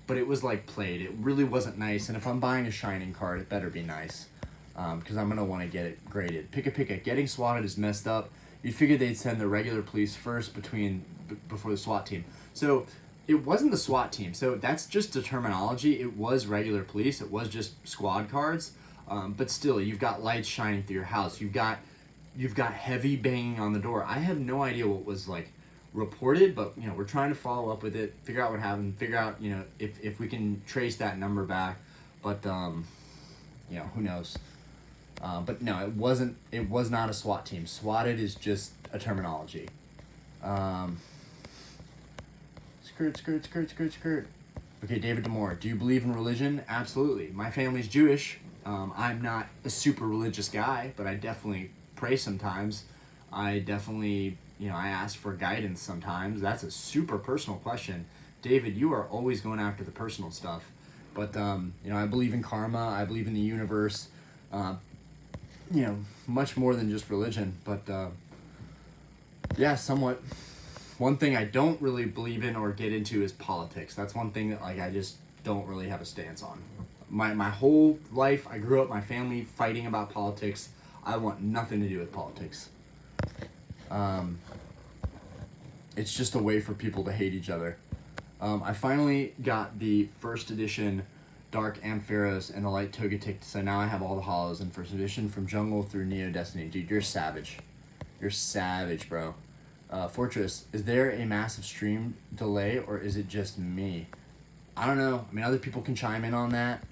but it was like played. It really wasn't nice, and if I'm buying a Shining card, it better be nice, because I'm going to want to get it graded. Pika. Getting swatted is messed up. You'd figure they'd send the regular police first before the SWAT team. So it wasn't the SWAT team. So that's just the terminology. It was regular police. It was just squad cards. But still, you've got lights shining through your house. You've got heavy banging on the door. I have no idea what was like reported, but you know, we're trying to follow up with it, figure out what happened, figure out, you know, if we can trace that number back. But you know, who knows? But no, it was not a SWAT team. Swatted is just a terminology. Skirt. Okay, David Demore, do you believe in religion? Absolutely. My family's Jewish. I'm not a super religious guy, but I definitely pray sometimes. I definitely, you know, I ask for guidance sometimes. That's a super personal question. David, you are always going after the personal stuff. But, you know, I believe in karma. I believe in the universe. You know, much more than just religion. But, yeah, somewhat. One thing I don't really believe in or get into is politics. That's one thing that, like, I just don't really have a stance on. My whole life, I grew up, my family fighting about politics. I want nothing to do with politics. It's just a way for people to hate each other. I finally got the first edition Dark Ampharos and the Light Togetic, so now I have all the hollows in first edition from Jungle through Neo Destiny. Dude, you're savage. You're savage, bro. Fortress, is there a massive stream delay or is it just me? I don't know. I mean, other people can chime in on that.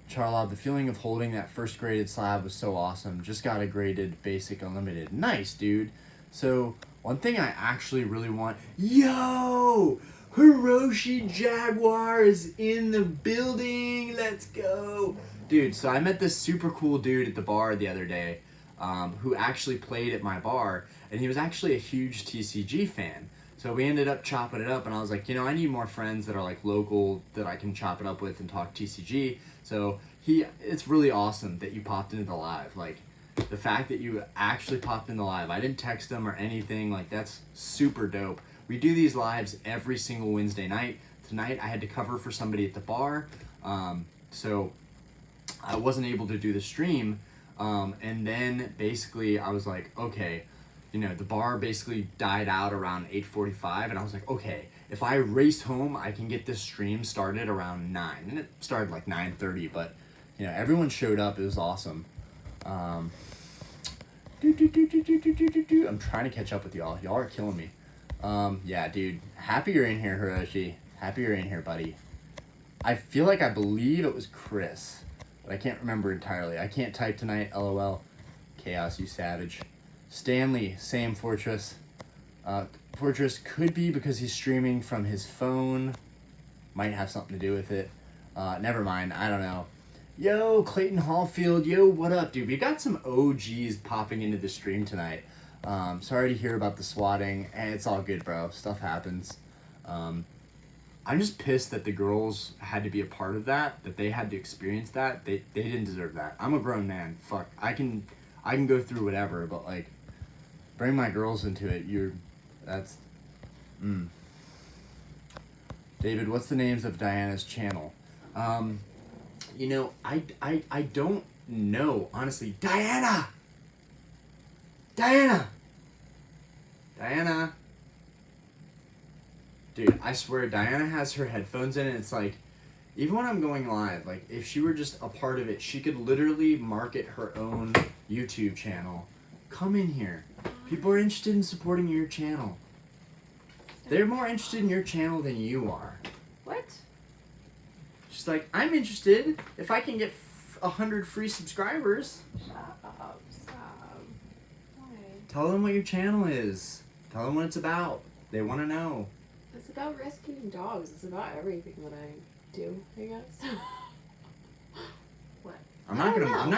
Charlotte, the feeling of holding that first graded slab was so awesome. Just got a graded basic unlimited. Nice, dude. So, one thing I actually really want... Yo! Hiroshi Jaguar is in the building! Let's go! Dude, so I met this super cool dude at the bar the other day who actually played at my bar, and he was actually a huge TCG fan. So we ended up chopping it up, and I was like, you know, I need more friends that are like local that I can chop it up with and talk TCG. So it's really awesome that you popped into the live. Like, the fact that you actually popped in the live, I didn't text them or anything, like, that's super dope. We do these lives every single Wednesday night. Tonight I had to cover for somebody at the bar, so I wasn't able to do the stream, and then basically I was like, okay, you know, the bar basically died out around 8:45, and I was like, okay, if I race home, I can get this stream started around 9, and it started like 9:30, but, you know, everyone showed up. It was awesome. I'm trying to catch up with y'all. Y'all are killing me. Yeah, dude, happy you're in here, Hiroshi. Happy you're in here, buddy. I feel like I believe it was Chris, but I can't remember entirely. I can't type tonight, LOL. Chaos, you savage. Stanley, same Fortress. Fortress could be because he's streaming from his phone. Might have something to do with it. Never mind, I don't know. Yo, Clayton Hallfield, yo, what up, dude? We got some OGs popping into the stream tonight. Sorry to hear about the swatting. It's all good, bro. Stuff happens. I'm just pissed that the girls had to be a part of that they had to experience that. They didn't deserve that. I'm a grown man. Fuck. I can go through whatever, but, like, bring my girls into it. David, what's the names of Diana's channel? You know, I don't know, honestly. Diana! Dude, I swear, Diana has her headphones in, and it's like, even when I'm going live, like, if she were just a part of it, she could literally market her own YouTube channel. Come in here. People are interested in supporting your channel. They're more interested in your channel than you are. What? She's like, I'm interested if I can get 100 free subscribers. Shut up. Stop. Why? Tell them what your channel is. Tell them what it's about. They want to know. It's about rescuing dogs. It's about everything that I do, I guess. What? I'm not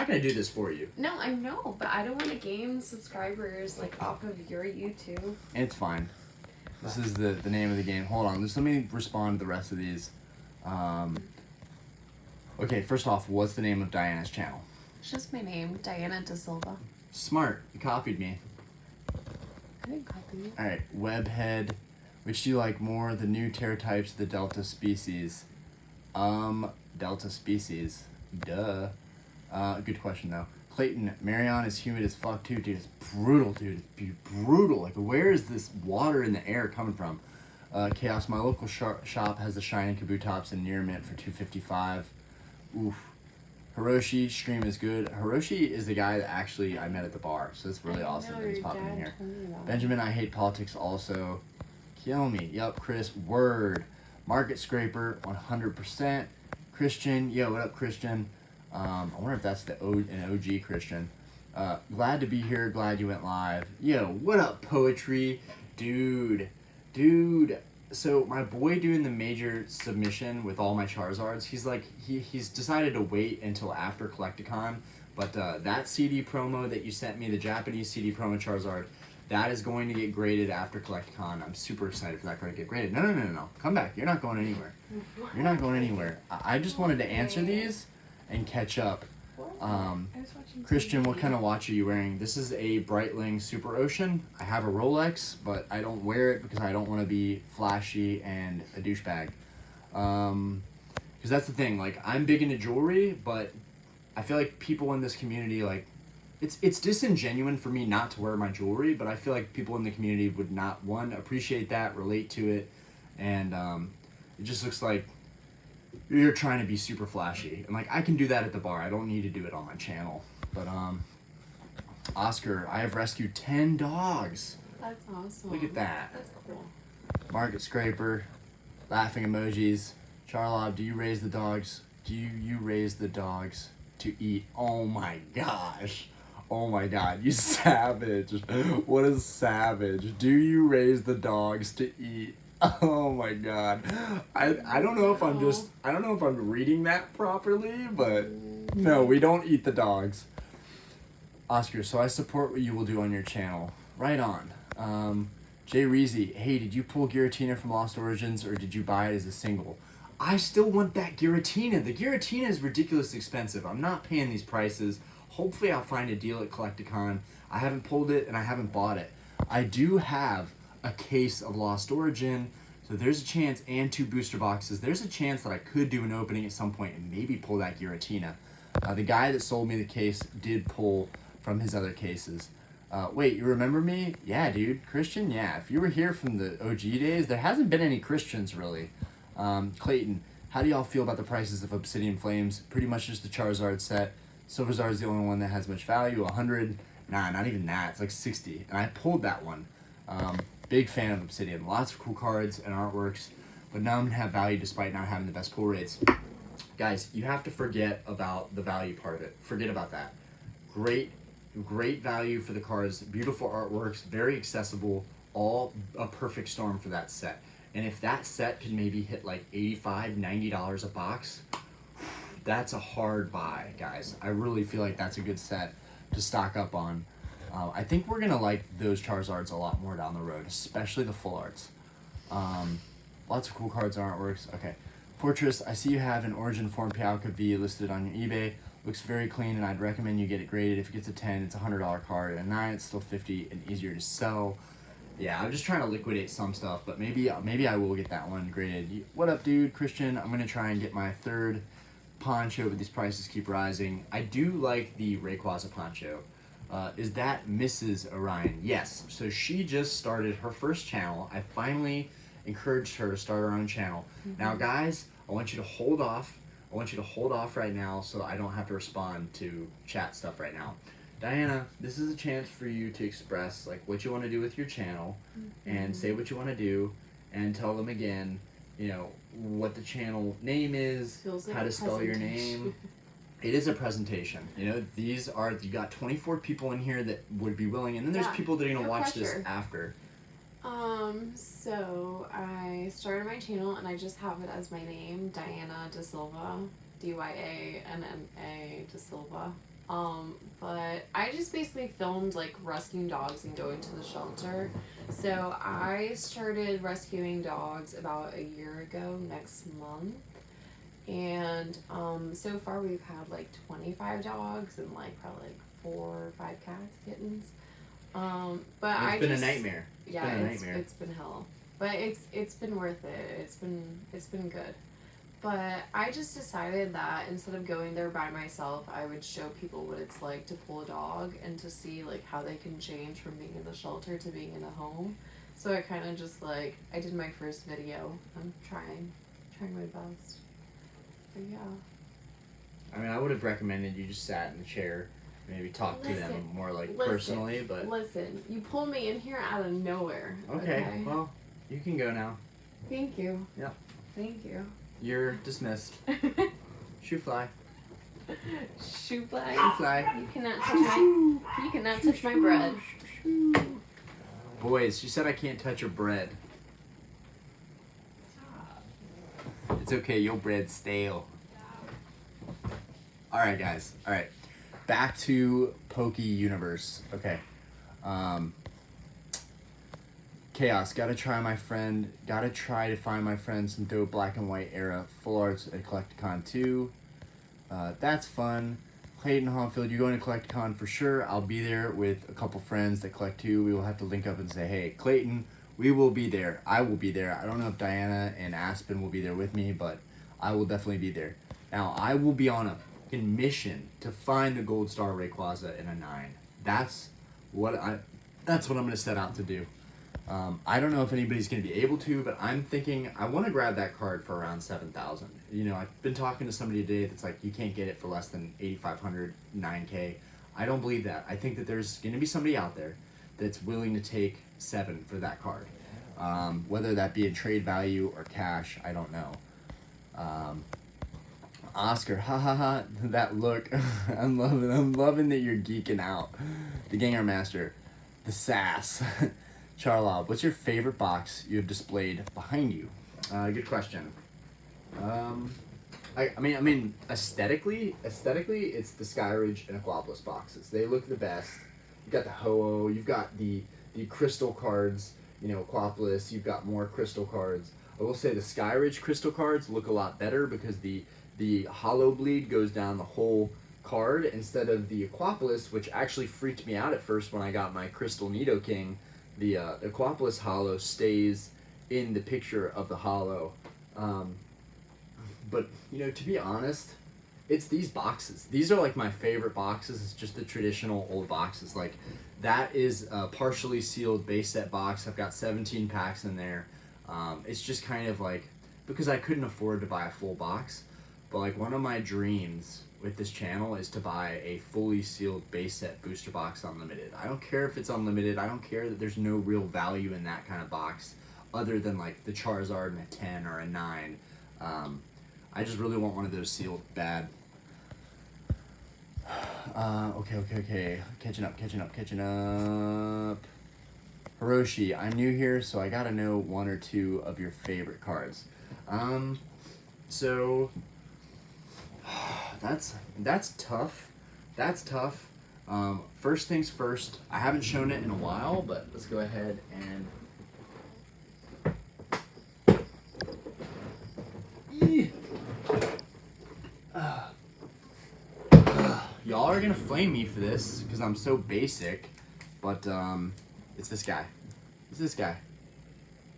gonna do this for you. No, I know, but I don't want to gain subscribers like off of your YouTube. It's fine. This is the name of the game. Hold on, just let me respond to the rest of these. Okay, first off, what's the name of Diana's channel? It's just my name, Diana Da Silva. Smart, you copied me. I didn't copy you. Alright, Webhead. Which do you like more, the new Terratypes, the Delta species? Delta species. Duh. Good question though. Clayton, Marion is humid as fuck too, dude. It's brutal, dude. It's brutal. Like, where is this water in the air coming from? Chaos, my local shop has the Shining Kabutops and Near Mint for $2.55. Oof. Hiroshi, stream is good. Hiroshi is the guy that actually I met at the bar, so it's really awesome that he's popping in here. Benjamin, I hate politics also. Kill me. Yup, Chris, word. Market Scraper, 100%. Christian, yo, what up, Christian? I wonder if that's an OG Christian. Glad to be here. Glad you went live. Yo, what up, Poetry? Dude. So my boy doing the major submission with all my Charizards, he's like, he's decided to wait until after Collectacon. But that CD promo that you sent me, the Japanese CD promo Charizard, that is going to get graded after Collectacon. I'm super excited for that card to get graded. No. Come back. You're not going anywhere. You're not going anywhere. I just wanted to answer these and catch up. Christian, what kind of watch are you wearing? This is a Breitling Super Ocean. I have a Rolex, but I don't wear it because I don't want to be flashy and a douchebag. Because that's the thing. Like, I'm big into jewelry, but I feel like people in this community, like, it's disingenuous for me not to wear my jewelry, but I feel like people in the community would not, one, appreciate that, relate to it, and it just looks like you're trying to be super flashy. And, like, I can do that at the bar. I don't need to do it on my channel. But, Oscar, I have rescued 10 dogs. That's awesome. Look at that. That's cool. Market Scraper, laughing emojis. Charlotte, do you raise the dogs? Do you raise the dogs to eat? Oh my gosh. Oh my god, you savage. What a savage. Do you raise the dogs to eat? Oh my god. I don't know if I'm reading that properly, but no, we don't eat the dogs. Oscar, so I support what you will do on your channel. Right on. Jay Reezy, hey, did you pull Giratina from Lost Origins or did you buy it as a single? I still want that Giratina. The Giratina is ridiculously expensive. I'm not paying these prices. Hopefully I'll find a deal at Collectacon. I haven't pulled it and I haven't bought it. I do have a case of Lost Origin, so there's a chance, and 2 booster boxes. There's a chance that I could do an opening at some point and maybe pull that Giratina. The guy that sold me the case did pull from his other cases. Wait, you remember me? Yeah, dude. Christian? Yeah. If you were here from the OG days, there hasn't been any Christians, really. Clayton, how do y'all feel about the prices of Obsidian Flames? Pretty much just the Charizard set. Silverzard is the only one that has much value. 100. Nah, not even that. It's like 60. And I pulled that one. Big fan of Obsidian. Lots of cool cards and artworks, but none have value despite not having the best pull rates. Guys, you have to forget about the value part of it. Forget about that. Great value for the cards, beautiful artworks, very accessible, all a perfect storm for that set. And if that set can maybe hit like $85, $90 a box, that's a hard buy, guys. I really feel like that's a good set to stock up on. I think we're gonna like those Charizards a lot more down the road, especially the full arts. Lots of cool cards and artworks. Okay, Fortress, I see you have an Origin Form Pialka V listed on your eBay. Looks very clean, and I'd recommend you get it graded. If it gets a 10, it's a $100 card. At a 9, it's still 50 and easier to sell. Yeah, I'm just trying to liquidate some stuff, but maybe I will get that one graded. What up, dude? Christian, I'm gonna try and get my 3rd poncho, but these prices keep rising. I do like the Rayquaza poncho. Is that Mrs. Orion? Yes. So she just started her first channel. I finally encouraged her to start her own channel. Mm-hmm. Now, guys, I want you to hold off. I want you to hold off right now so I don't have to respond to chat stuff right now. Diana, this is a chance for you to express like what you want to do with your channel, and say what you want to do, and tell them again, you know, what the channel name is, like how to spell your name. It is a presentation. You know, you got 24 people in here that would be willing, and then there's people that are going to watch this after. So I started my channel and I just have it as my name, Diana Da Silva, DYANNA Da Silva. But I just basically filmed like rescuing dogs and going to the shelter. So I started rescuing dogs about a year ago next month. And so far we've had like 25 dogs and like probably like 4 or 5 cats, kittens. But It's been a nightmare. It's been hell. But it's been worth it. It's been good. But I just decided that instead of going there by myself, I would show people what it's like to pull a dog and to see like how they can change from being in the shelter to being in a home. So I kind of just like, I did my first video. I'm trying my best. But yeah. I mean, I would have recommended you just sat in the chair, maybe talk to them more like personally, but... Listen, you pulled me in here out of nowhere. Okay, well, you can go now. Thank you. Yep. Thank you. You're dismissed. Shoe fly. Shoe fly? Shoe fly. You cannot touch my bread. Boys, she said I can't touch her bread. It's okay, your bread's stale. Alright, guys. Alright. Back to Poke Universe. Okay. Chaos. Gotta try to find my friend some dope black and white era full arts at Collectacon 2. That's fun. Clayton Honfield, you're going to Collectacon for sure. I'll be there with a couple friends that collect too. We will have to link up and say, hey, Clayton, we will be there. I will be there. I don't know if Diana and Aspen will be there with me, but I will definitely be there. Now, I will be on a mission to find the Gold Star Rayquaza in a 9. That's what I'm going to set out to do. I don't know if anybody's going to be able to, but I'm thinking I want to grab that card for around 7,000. You know, I've been talking to somebody today that's like, you can't get it for less than 8,500, 9K. I don't believe that. I think that there's going to be somebody out there that's willing to take 7 for that card. Whether that be in trade value or cash, I don't know. Oscar, ha ha ha, that look. I'm loving that you're geeking out. The Gengar Master, the sass. Charlob, what's your favorite box you have displayed behind you? Good question. I mean, aesthetically, it's the Skyridge and Aquapolis boxes. They look the best. You've got the Ho-Oh, you've got the crystal cards, you know, Aquapolis, you've got more crystal cards. I will say the Skyridge crystal cards look a lot better because the hollow bleed goes down the whole card instead of the Aquapolis, which actually freaked me out at first when I got my Crystal Nidoking. The Aquapolis hollow stays in the picture of the hollow. But, you know, to be honest, it's these boxes. These are like my favorite boxes. It's just the traditional old boxes. Like, that is a partially sealed base set box. I've got 17 packs in there. It's just kind of like, because I couldn't afford to buy a full box, but like one of my dreams with this channel is to buy a fully sealed base set booster box unlimited. I don't care if it's unlimited. I don't care that there's no real value in that kind of box other than like the Charizard and a 10 or a 9. I just really want one of those sealed bad. Okay. Catching up. Hiroshi, I'm new here, so I gotta know 1 or 2 of your favorite cards. So that's tough. First things first, I haven't shown it in a while, but let's go ahead and y'all are gonna flame me for this because I'm so basic, but it's this guy.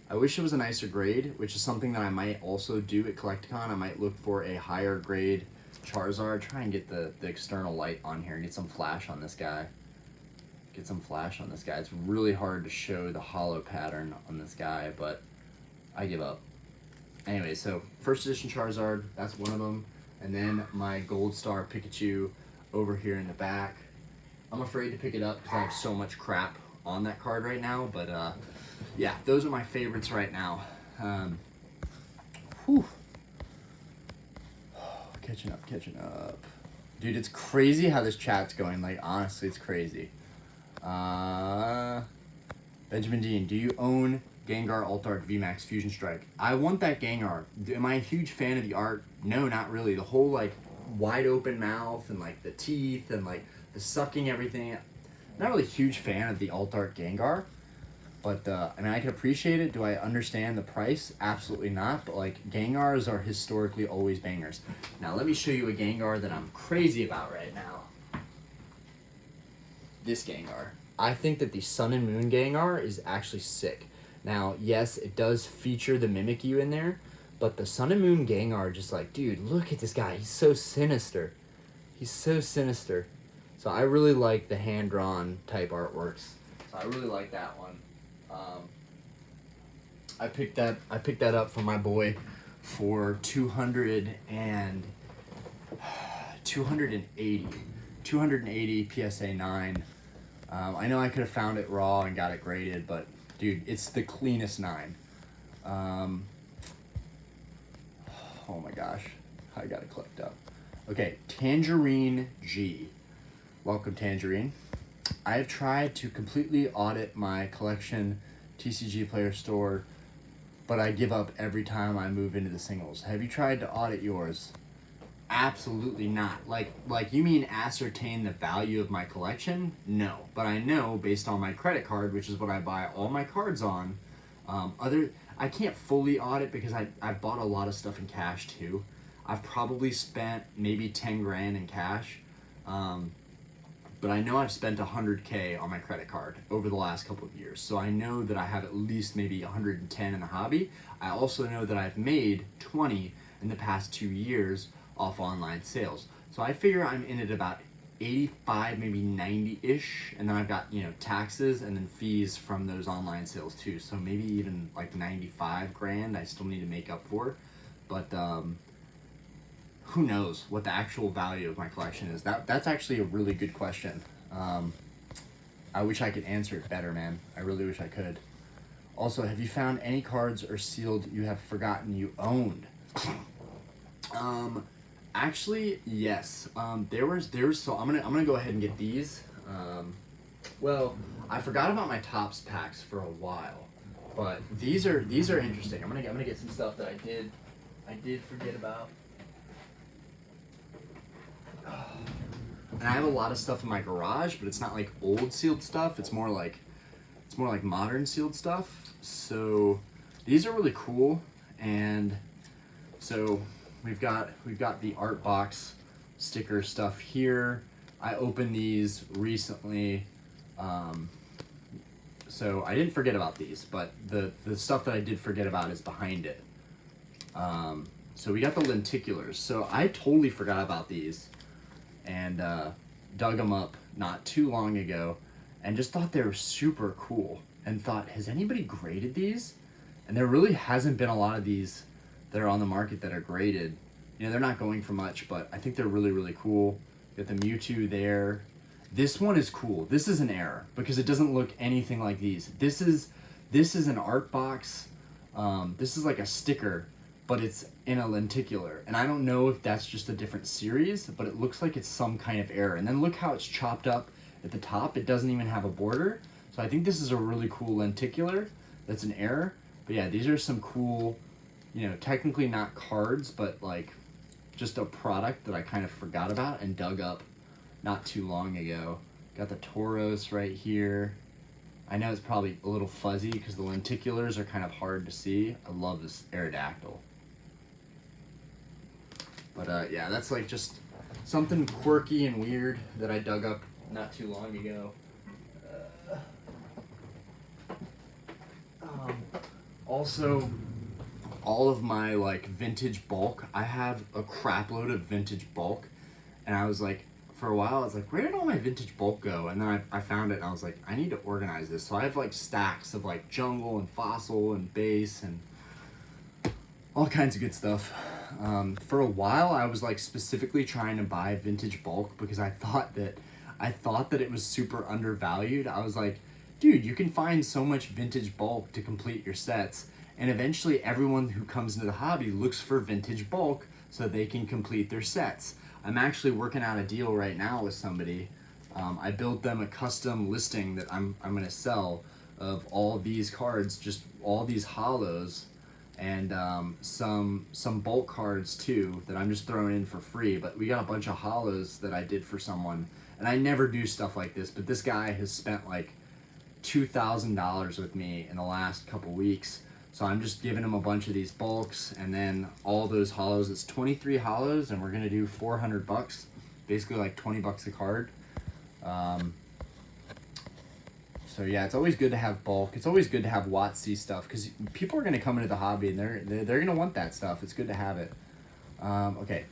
I wish it was a nicer grade, which is something that I might also do at Collectacon. I might look for a higher grade Charizard. Try and get the external light on here and get some flash on this guy. It's really hard to show the hollow pattern on this guy, but I give up. Anyway, so first edition Charizard, that's one of them. And then my Gold Star Pikachu over here in the back. I'm afraid to pick it up because I have so much crap on that card right now, but yeah, those are my favorites right now. Catching up. Dude, it's crazy how this chat's going. Like, honestly, it's crazy. Benjamin Dean, do you own Gengar Alt Art VMAX Fusion Strike? I want that Gengar. Am I a huge fan of the art? No, not really. The whole, like, wide open mouth and, like, the teeth and, like, the sucking everything. Not really a huge fan of the Alt Art Gengar. But, I mean, I can appreciate it. Do I understand the price? Absolutely not. But, like, Gengars are historically always bangers. Now, let me show you a Gengar that I'm crazy about right now. This Gengar. I think that the Sun and Moon Gengar is actually sick. Now, yes, it does feature the Mimikyu in there, but the Sun and Moon Gengar just like, dude, look at this guy. He's so sinister. He's so sinister. So I really like the hand-drawn type artworks. So I really like that one. I picked that up from my boy for 280 PSA 9. I know I could have found it raw and got it graded, but dude, it's the cleanest 9. Oh my gosh, I gotta collect up. Okay, Tangerine G. Welcome, Tangerine. I have tried to completely audit my collection TCG Player Store, but I give up every time I move into the singles. Have you tried to audit yours? Absolutely not. Like you mean ascertain the value of my collection? No, but I know based on my credit card, which is what I buy all my cards on. I can't fully audit because I've bought a lot of stuff in cash too. I've probably spent maybe 10 grand in cash. But I know I've spent 100K on my credit card over the last couple of years. So I know that I have at least maybe 110 in the hobby. I also know that I've made 20 in the past 2 years off online sales. So I figure I'm in at about 85, maybe 90-ish. And then I've got, taxes and then fees from those online sales too. So maybe even like 95 grand I still need to make up for. But, who knows what the actual value of my collection is? That's actually a really good question. I wish I could answer it better, man. I really wish I could. Also, have you found any cards or sealed you have forgotten you owned? Actually, yes. There's so I'm gonna go ahead and get these. Well, I forgot about my Topps packs for a while, but these are interesting. I'm gonna get some stuff that I did forget about. And I have a lot of stuff in my garage, but it's not like old sealed stuff. It's more like modern sealed stuff. So these are really cool. And so we've got the art box sticker stuff here. I opened these recently. So I didn't forget about these, but the stuff that I did forget about is behind it. So we got the lenticulars. So I totally forgot about these. And dug them up not too long ago and just thought they were super cool and thought, has anybody graded these? And there really hasn't been a lot of these that are on the market that are graded. They're not going for much, but I think they're really, really cool. Got the Mewtwo there. This one is cool. This is an error because it doesn't look anything like these. This is an art box. This is like a sticker, but it's in a lenticular. And I don't know if that's just a different series, but it looks like it's some kind of error. And then look how it's chopped up at the top. It doesn't even have a border. So I think this is a really cool lenticular. That's an error. But yeah, these are some cool, technically not cards, but like just a product that I kind of forgot about and dug up not too long ago. Got the Tauros right here. I know it's probably a little fuzzy because the lenticulars are kind of hard to see. I love this Aerodactyl. But yeah, that's like just something quirky and weird that I dug up not too long ago. Also, all of my like vintage bulk, I have a crap load of vintage bulk, and I was like, for a while I was like, where did all my vintage bulk go? And then I found it and I was like, I need to organize this. So I have like stacks of like jungle and fossil and base and all kinds of good stuff. For a while I was like specifically trying to buy vintage bulk because I thought that it was super undervalued. I was like, dude, you can find so much vintage bulk to complete your sets, and eventually everyone who comes into the hobby looks for vintage bulk so they can complete their sets. I'm actually working out a deal right now with somebody. I built them a custom listing that I'm gonna sell of all these cards, just all these holos, and some bulk cards too that I'm just throwing in for free. But we got a bunch of holos that I did for someone, and I never do stuff like this, but this guy has spent like $2,000 with me in the last couple weeks. So I'm just giving him a bunch of these bulks, and then all those hollows. It's 23 hollows, and we're gonna do $400, basically like $20 a card. So yeah, it's always good to have bulk. It's always good to have WotC stuff, because people are gonna come into the hobby and they're gonna want that stuff. It's good to have it. Okay,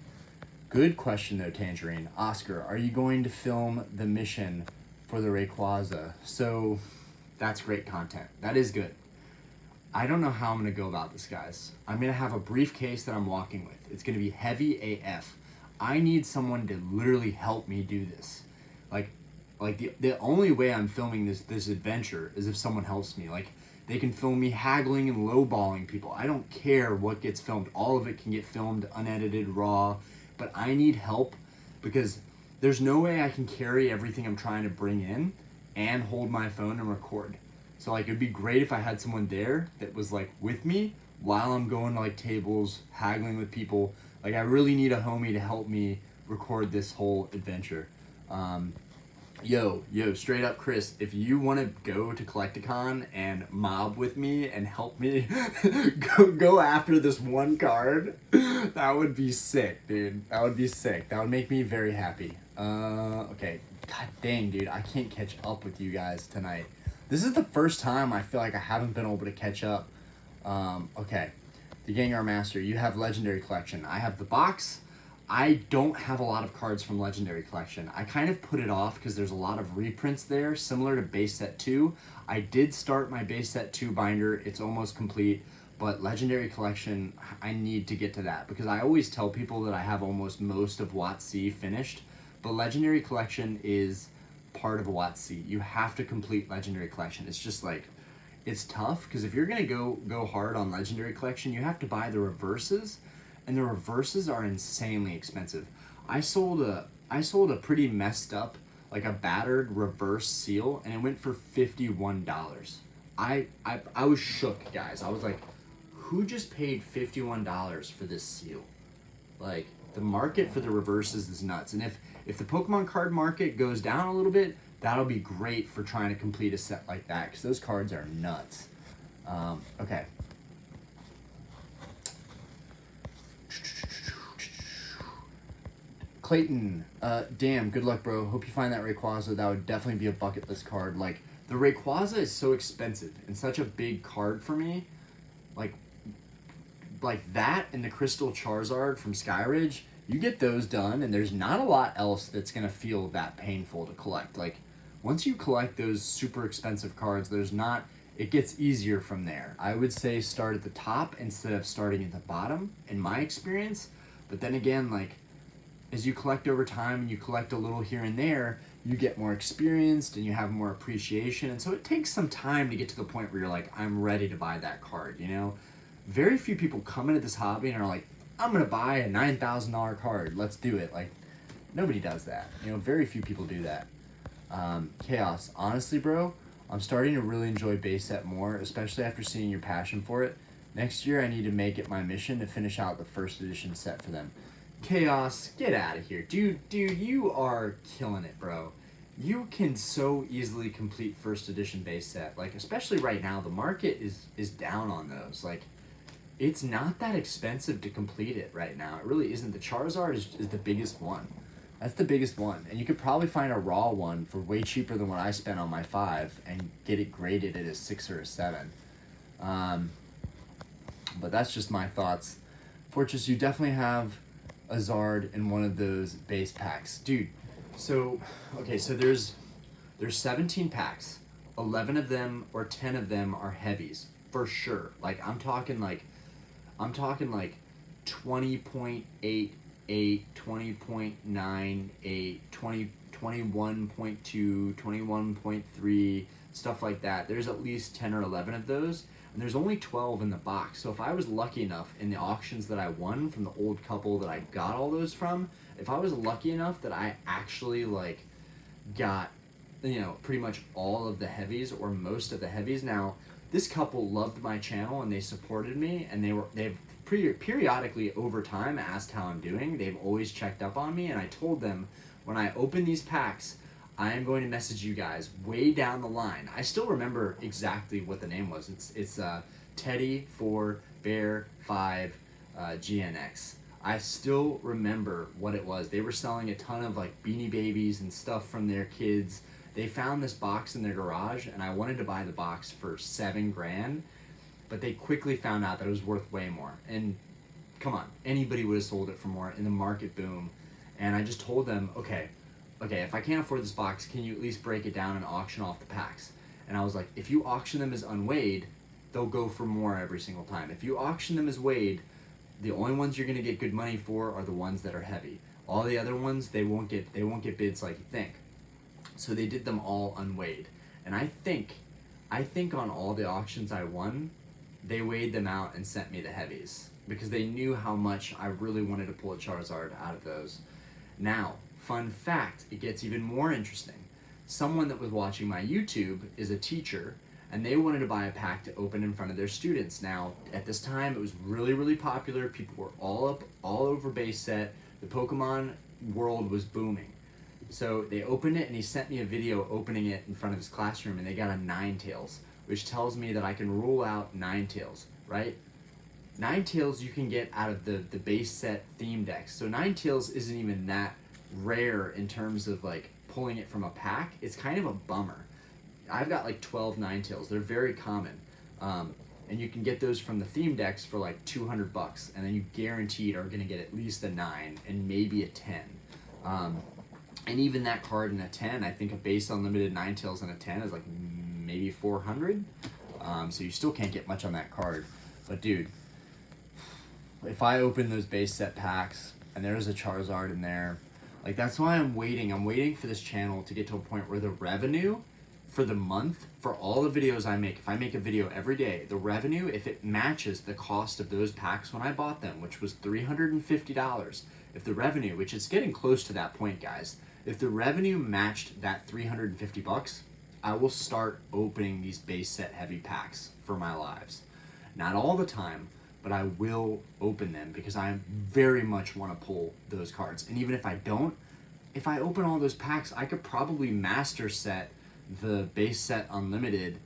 good question though, Tangerine. Oscar, are you going to film the mission for the Rayquaza? So that's great content. That is good. I don't know how I'm gonna go about this, guys. I'm gonna have a briefcase that I'm walking with. It's gonna be heavy AF. I need someone to literally help me do this. Like the only way I'm filming this adventure is if someone helps me. Like, they can film me haggling and lowballing people. I don't care what gets filmed. All of it can get filmed unedited, raw. But I need help, because there's no way I can carry everything I'm trying to bring in and hold my phone and record. So like, it'd be great if I had someone there that was like with me while I'm going to like tables, haggling with people. Like, I really need a homie to help me record this whole adventure. Yo, straight up, Chris, if you want to go to Collectacon and mob with me and help me go after this one card, that would be sick, dude. That would be sick. That would make me very happy. Okay. God dang, dude, I can't catch up with you guys tonight. This is the first time I feel like I haven't been able to catch up. Okay. The Gengar Master, you have Legendary Collection. I have the box. I don't have a lot of cards from Legendary Collection. I kind of put it off because there's a lot of reprints there, similar to Base Set 2. I did start my Base Set 2 binder. It's almost complete, but Legendary Collection, I need to get to that, because I always tell people that I have almost most of WotC finished, but Legendary Collection is part of WotC. You have to complete Legendary Collection. It's just like, it's tough, because if you're going to go hard on Legendary Collection, you have to buy the reverses, and the reverses are insanely expensive. I sold a pretty messed up, like a battered reverse seal, and it went for $51. I was shook, guys. I was like, who just paid $51 for this seal? Like, the market for the reverses is nuts. And if the Pokemon card market goes down a little bit, that'll be great for trying to complete a set like that, because those cards are nuts. Okay. Clayton, damn, good luck, bro. Hope you find that Rayquaza. That would definitely be a bucket list card. Like, the Rayquaza is so expensive and such a big card for me. Like that and the Crystal Charizard from Skyridge, you get those done, and there's not a lot else that's going to feel that painful to collect. Like, once you collect those super expensive cards, it gets easier from there. I would say start at the top instead of starting at the bottom, in my experience. But then again, like, as you collect over time and you collect a little here and there, you get more experienced and you have more appreciation. And so it takes some time to get to the point where you're like, I'm ready to buy that card, you know? Very few people come into this hobby and are like, I'm going to buy a $9,000 card. Let's do it. Like, nobody does that. You know, very few people do that. Chaos. Honestly, bro, I'm starting to really enjoy base set more, especially after seeing your passion for it. Next year, I need to make it my mission to finish out the first edition set for them. Chaos, get out of here. Dude, you are killing it, bro. You can so easily complete first edition base set. Like, especially right now, the market is down on those. Like, it's not that expensive to complete it right now. It really isn't. The Charizard is the biggest one. That's the biggest one. And you could probably find a raw one for way cheaper than what I spent on my 5 and get it graded at a 6 or a 7. But that's just my thoughts. Fortress, you definitely have a Zard in one of those base packs. Dude, so there's 17 packs. 11 of them or 10 of them are heavies, for sure. Like, I'm talking like 20.88, 20.98, 21.2, 21.3, stuff like that. There's at least 10 or 11 of those, and there's only 12 in the box. So if I was lucky enough in the auctions that I won from the old couple that I got all those from, if I was lucky enough that I actually like got, you know, pretty much all of the heavies or most of the heavies. Now, this couple loved my channel and they supported me, and they've periodically over time asked how I'm doing. They've always checked up on me, and I told them when I open these packs, I am going to message you guys way down the line. I still remember exactly what the name was. It's Teddy for Bear 5 GNX. I still remember what it was. They were selling a ton of like Beanie Babies and stuff from their kids. They found this box in their garage, and I wanted to buy the box for $7,000, but they quickly found out that it was worth way more. And come on, anybody would have sold it for more in the market boom. And I just told them, okay, if I can't afford this box, can you at least break it down and auction off the packs? And I was like, if you auction them as unweighed, they'll go for more every single time. If you auction them as weighed, the only ones you're gonna get good money for are the ones that are heavy. All the other ones, they won't get bids like you think. So they did them all unweighed. And I think on all the auctions I won, they weighed them out and sent me the heavies, because they knew how much I really wanted to pull a Charizard out of those. Now, fun fact, it gets even more interesting. Someone that was watching my YouTube is a teacher, and they wanted to buy a pack to open in front of their students. Now, at this time, it was really, really popular. People were all over base set. The Pokemon world was booming. So they opened it, and he sent me a video opening it in front of his classroom, and they got a Ninetales, which tells me that I can rule out Ninetales, right? Ninetales you can get out of the base set theme decks. So Ninetales isn't even that rare in terms of like pulling it from a pack. It's kind of a bummer. I've got like 12 Ninetales. They're very common. And you can get those from the theme decks for like $200, and then you guaranteed are gonna get at least a 9 and maybe a 10. And even that card in a 10, I think a base unlimited Ninetales in a 10 is like maybe 400. So you still can't get much on that card. But dude, if I open those base set packs and there's a Charizard in there, like that's why I'm waiting. I'm waiting for this channel to get to a point where the revenue for the month, for all the videos I make, if I make a video every day, the revenue, if it matches the cost of those packs when I bought them, which was $350, if the revenue, which is getting close to that point, guys, if the revenue matched that $350, I will start opening these base set heavy packs for my lives. Not all the time, but I will open them because I very much want to pull those cards. And even if I don't, if I open all those packs, I could probably master set the base set unlimited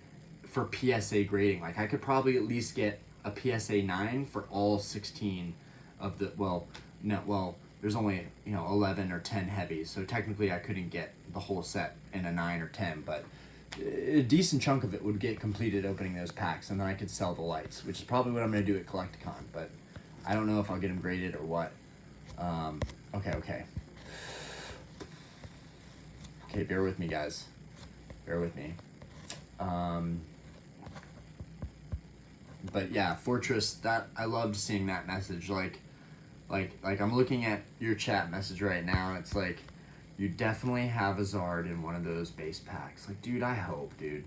for PSA grading. Like I could probably at least get a PSA 9 for all 16 of the, there's only 11 or 10 heavies, so technically I couldn't get the whole set in a 9 or 10, but a decent chunk of it would get completed opening those packs, and then I could sell the lights, which is probably what I'm going to do at Collectacon, but I don't know if I'll get them graded or what. Okay, bear with me, guys. Bear with me. But yeah, Fortress, that I loved seeing that message. Like I'm looking at your chat message right now, and it's like, you definitely have a Zard in one of those base packs. Like, dude, I hope, dude.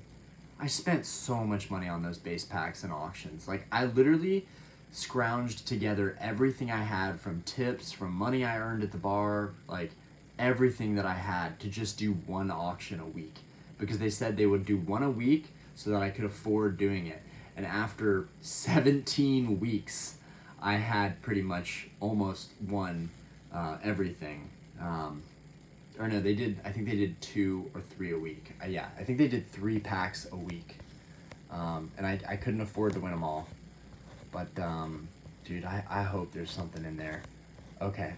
I spent so much money on those base packs and auctions. Like, I literally scrounged together everything I had, from tips, from money I earned at the bar, like everything that I had, to just do one auction a week. Because they said they would do one a week so that I could afford doing it. And after 17 weeks, I had pretty much almost won everything. Or no, I think they did 2 or 3 a week. I think they did 3 packs a week. And I couldn't afford to win them all. But, dude, I hope there's something in there. Okay.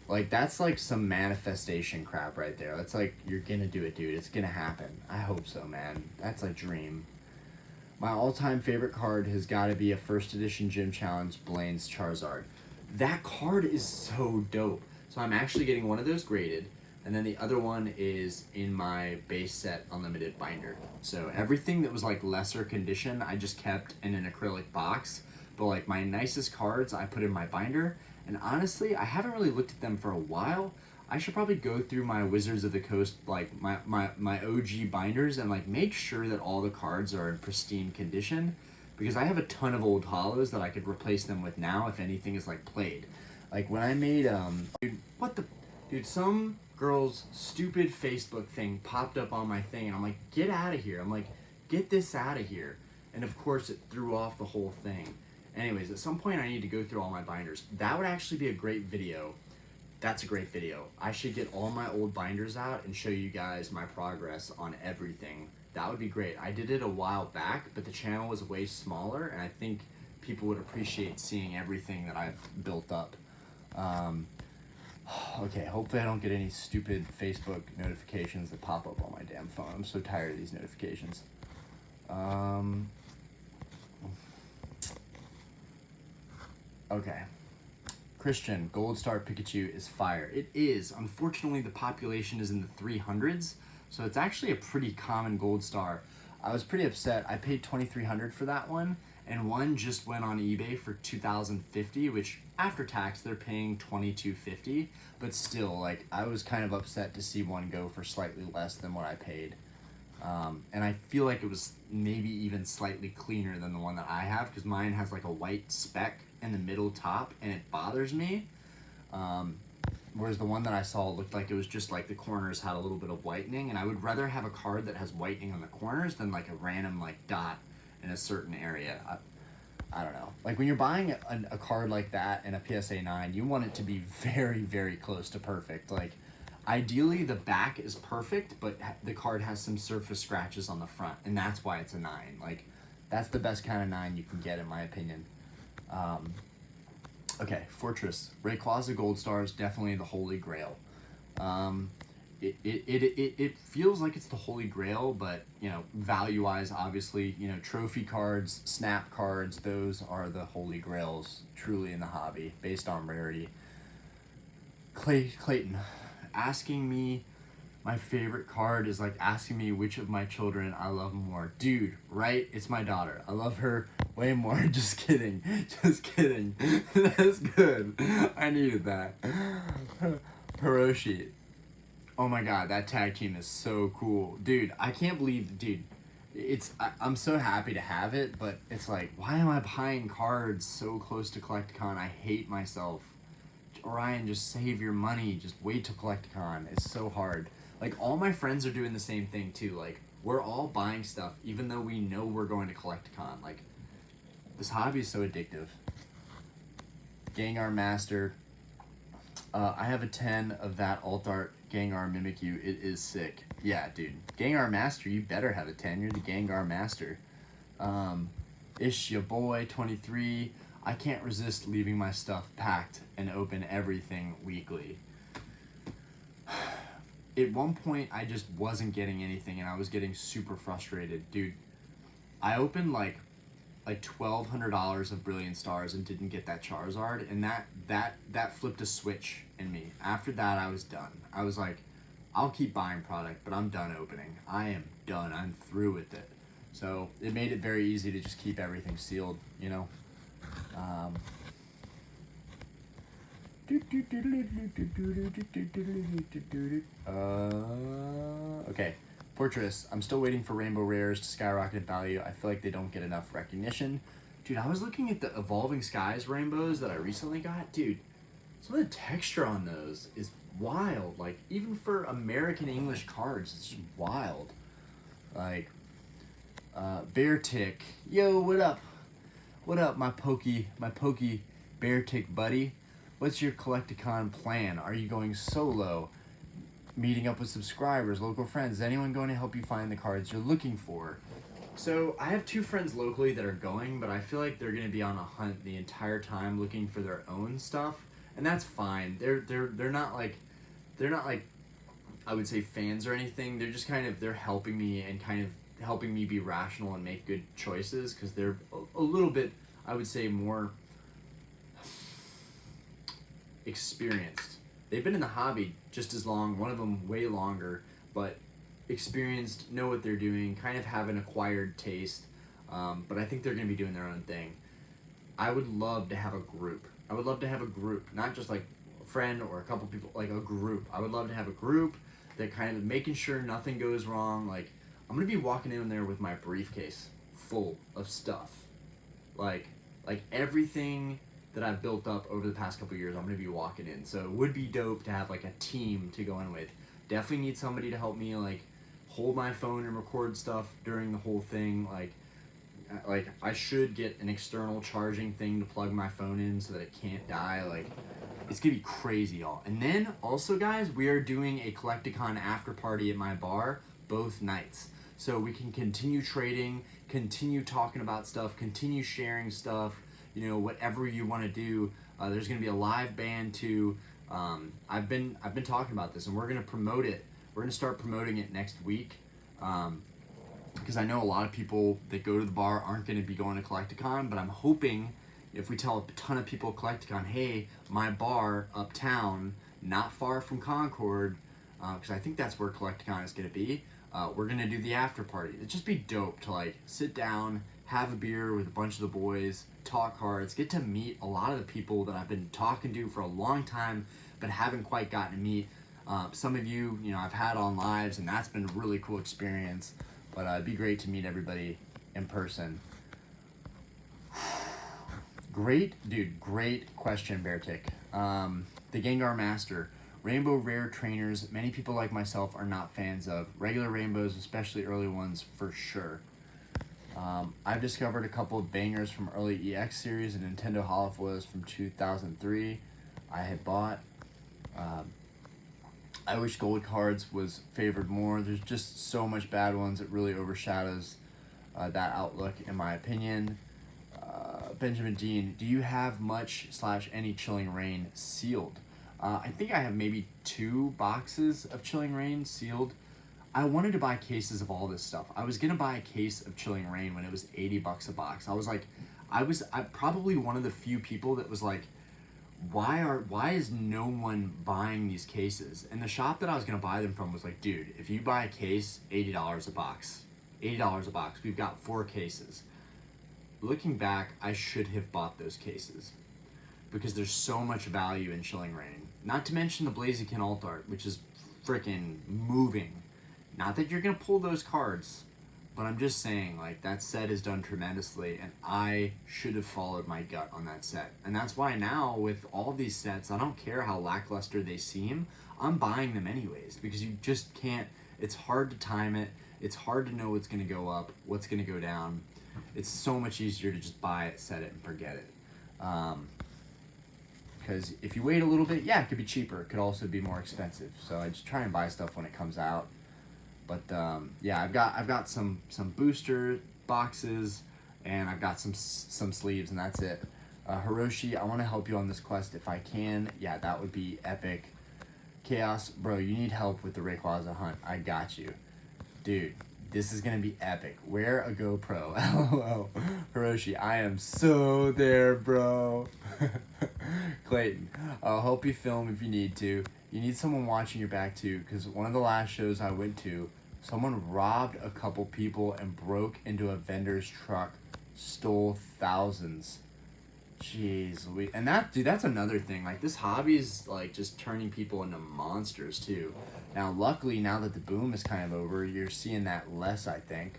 Like, that's like some manifestation crap right there. That's like, you're gonna do it, dude. It's gonna happen. I hope so, man. That's a dream. My all-time favorite card has got to be a first edition Gym Challenge Blaine's Charizard. That card is so dope. So I'm actually getting one of those graded, and then the other one is in my base set unlimited binder. So everything that was like lesser condition, I just kept in an acrylic box. But like my nicest cards, I put in my binder. And honestly, I haven't really looked at them for a while. I should probably go through my Wizards of the Coast, like my OG binders, and like make sure that all the cards are in pristine condition, because I have a ton of old holos that I could replace them with now if anything is like played. Like when I made dude, some girl's stupid Facebook thing popped up on my thing, and I'm like, get out of here. I'm like, get this out of here. And of course it threw off the whole thing. Anyways, at some point I need to go through all my binders. That would actually be a great video That's a great video. I should get all my old binders out and show you guys my progress on everything. That would be great. I did it a while back, but the channel was way smaller, and I think people would appreciate seeing everything that I've built up. Okay, hopefully I don't get any stupid Facebook notifications that pop up on my damn phone. I'm so tired of these notifications. Okay. Christian, Gold Star Pikachu is fire. It is. Unfortunately, the population is in the 300s, so it's actually a pretty common Gold Star. I was pretty upset. I paid $2,300 for that one, and one just went on eBay for $2,050, which after tax they're paying $2,250, but still, like, I was kind of upset to see one go for slightly less than what I paid. And I feel like it was maybe even slightly cleaner than the one that I have, because mine has like a white speck in the middle top, and it bothers me. Whereas the one that I saw looked like it was just like the corners had a little bit of whitening, and I would rather have a card that has whitening on the corners than like a random like dot in a certain area. I don't know. Like when you're buying a card like that in a PSA 9, you want it to be very, very close to perfect. Like ideally the back is perfect, but the card has some surface scratches on the front, and that's why it's a 9. Like that's the best kind of 9 you can get in my opinion. Okay, Fortress. Rayquaza Gold Star is definitely the holy grail. It feels like it's the holy grail, but, you know, value-wise, obviously, you know, trophy cards, snap cards, those are the holy grails, truly in the hobby, based on rarity. Clayton, asking me my favorite card is like asking me which of my children I love more. Dude, right? It's my daughter. I love her way more. Just kidding. Just kidding. That's good. I needed that. Hiroshi. Oh my god, that tag team is so cool. Dude, I can't believe, dude, I'm so happy to have it, but it's like, why am I buying cards so close to Collectacon? I hate myself. Orion, just save your money. Just wait till Collectacon. It's so hard. Like, all my friends are doing the same thing, too. Like, we're all buying stuff, even though we know we're going to Collectacon. Like, this hobby is so addictive. Gengar Master. I have a 10 of that alt-art Gengar Mimikyu. It is sick. Yeah, dude. Gengar Master, you better have a 10. You're the Gengar Master. Ish your boy, 23. I can't resist leaving my stuff packed and open everything weekly. At one point, I just wasn't getting anything, and I was getting super frustrated. Dude, I opened like $1,200 of Brilliant Stars and didn't get that Charizard, and that flipped a switch in me. After that, I was done. I was like, I'll keep buying product, but I'm done opening. I am done. I'm through with it. So it made it very easy to just keep everything sealed, you know? Okay, Fortress. I'm still waiting for Rainbow Rares to skyrocket in value. I feel like they don't get enough recognition. Dude, I was looking at the Evolving Skies Rainbows that I recently got. Dude, some of the texture on those is wild. Like, even for American English cards, it's just wild. Like, Bear Tick. Yo, what up? What up, my pokey Bear Tick buddy? What's your Collectacon plan? Are you going solo? Meeting up with subscribers, local friends? Is anyone going to help you find the cards you're looking for? So I have 2 friends locally that are going, but I feel like they're going to be on a hunt the entire time looking for their own stuff, and that's fine. They're not like I would say fans or anything. They're just kind of helping me and kind of helping me be rational and make good choices, because they're a little bit, I would say, more experienced. They've been in the hobby just as long, one of them way longer, but experienced, know what they're doing, kind of have an acquired taste, but I think they're going to be doing their own thing. I would love to have a group. I would love to have a group, not just like a friend or a couple people, like a group. I would love to have a group that kind of making sure nothing goes wrong. Like, I'm going to be walking in there with my briefcase full of stuff. Like everything that I've built up over the past couple years, I'm going to be walking in. So it would be dope to have like a team to go in with. Definitely need somebody to help me like hold my phone and record stuff during the whole thing. Like I should get an external charging thing to plug my phone in so that it can't die. Like It's gonna be crazy, y'all. And then also, guys, we are doing a Collectacon after party at my bar both nights, so we can continue trading, continue talking about stuff, continue sharing stuff. You know, whatever you want to do. There's gonna be a live band too. I've been talking about this, and we're gonna promote it. We're gonna start promoting it next week, because I know a lot of people that go to the bar aren't gonna be going to Collectacon, but I'm hoping if we tell a ton of people at Collectacon, hey, my bar uptown, not far from Concord, because I think that's where Collectacon is gonna be. We're gonna do the after party. It'd just be dope to like sit down, have a beer with a bunch of the boys, talk cards, get to meet a lot of the people that I've been talking to for a long time, but haven't quite gotten to meet. Some of you, you know, I've had on lives, and that's been a really cool experience. But it'd be great to meet everybody in person. Great question, Beartick. The Gengar Master. Rainbow rare trainers, many people like myself are not fans of. Regular rainbows, especially early ones, for sure. I've discovered a couple of bangers from early EX series and Nintendo holofoils from 2003 I had bought. I wish gold cards was favored more. There's just so much bad ones. It really overshadows that outlook, in my opinion. Benjamin Dean, do you have much / any Chilling Reign sealed? I think I have maybe 2 boxes of Chilling Reign sealed. I wanted to buy cases of all this stuff. I was gonna buy a case of Chilling Reign when it was $80 a box. I was like, I'm probably one of the few people that was like, why is no one buying these cases? And the shop that I was gonna buy them from was like, dude, if you buy a case, $80 a box. $80 a box. We've got 4 cases. Looking back, I should have bought those cases because there's so much value in Chilling Reign. Not to mention the Blaziken alt art, which is freaking moving. Not that you're gonna pull those cards, but I'm just saying, like, that set is done tremendously, and I should have followed my gut on that set. And that's why now, with all these sets, I don't care how lackluster they seem, I'm buying them anyways, because you just can't, it's hard to time it, it's hard to know what's gonna go up, what's gonna go down. It's so much easier to just buy it, set it, and forget it. Because if you wait a little bit, yeah, it could be cheaper. It could also be more expensive. So I just try and buy stuff when it comes out. But yeah, I've got some booster boxes, and I've got some sleeves, and that's it. Hiroshi, I want to help you on this quest if I can. Yeah, that would be epic. Chaos, bro, you need help with the Rayquaza hunt. I got you, dude. This is gonna be epic. Wear a GoPro. LOL. Hiroshi, I am so there, bro. Clayton, I'll help you film if you need to. You need someone watching your back too, because one of the last shows I went to, someone robbed a couple people and broke into a vendor's truck, stole thousands. Jeez, and that, dude, that's another thing. Like, this hobby is like just turning people into monsters too. Now, luckily, now that the boom is kind of over, you're seeing that less, I think.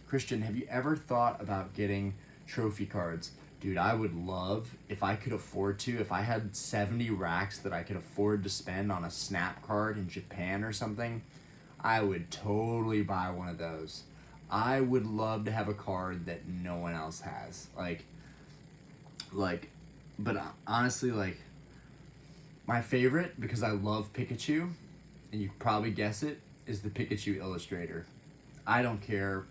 Christian, have you ever thought about getting trophy cards? Dude, I would love, if I could afford to, if I had 70 racks that I could afford to spend on a Snap card in Japan or something, I would totally buy one of those. I would love to have a card that no one else has. But honestly, like, my favorite, because I love Pikachu, and you probably guess it, is the Pikachu Illustrator. I don't care,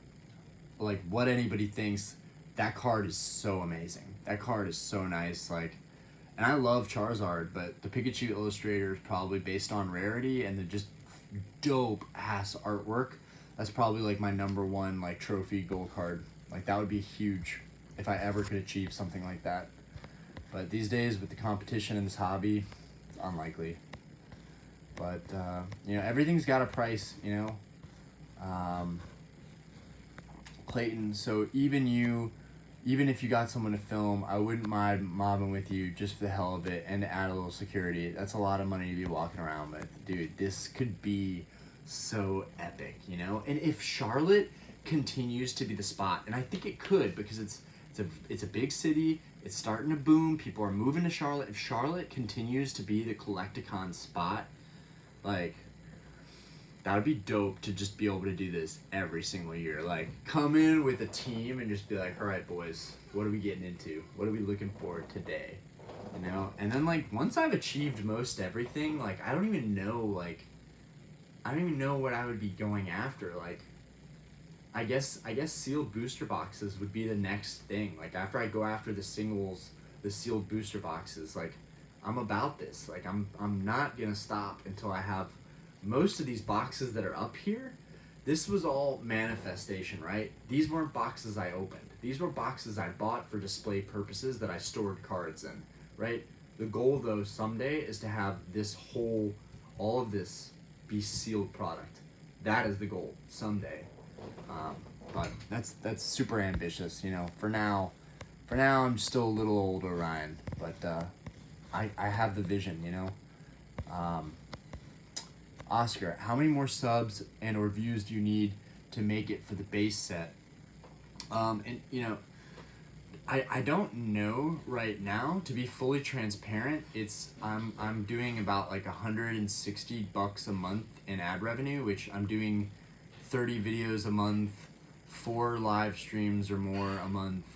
like, what anybody thinks. That card is so amazing. That card is so nice, like, and I love Charizard, but the Pikachu Illustrator is probably based on rarity and the just dope ass artwork. That's probably like my #1 like trophy gold card. Like, that would be huge if I ever could achieve something like that. But these days, with the competition in this hobby, it's unlikely. But you know, everything's got a price, you know. Clayton, so even if you got someone to film, I wouldn't mind mobbing with you just for the hell of it and to add a little security. That's a lot of money to be walking around with. Dude, this could be so epic, you know? And if Charlotte continues to be the spot, and I think it could, because it's a big city, it's starting to boom, people are moving to Charlotte. If Charlotte continues to be the Collectacon spot, like, that would be dope to just be able to do this every single year. Like, come in with a team and just be like, all right, boys, what are we getting into? What are we looking for today? you know. And then like once I've achieved most everything, like I don't even know what I would be going after. Like I guess sealed booster boxes would be the next thing. Like after I go after the singles, the sealed booster boxes, like I'm about this. Like I'm not gonna stop until I have most of these boxes that are up here. This was all manifestation, right? These weren't boxes I opened. These were boxes I bought for display purposes that I stored cards in, right? The goal though someday is to have this whole, all of this be sealed product. That is the goal someday. But that's super ambitious, you know. For now I'm still a little old, Orion, but I have the vision, you know. Oscar, how many more subs and or views do you need to make it for the base set? And you know, I don't know right now. To be fully transparent, I'm doing about like $160 a month in ad revenue, which I'm doing 30 videos a month, 4 live streams or more a month.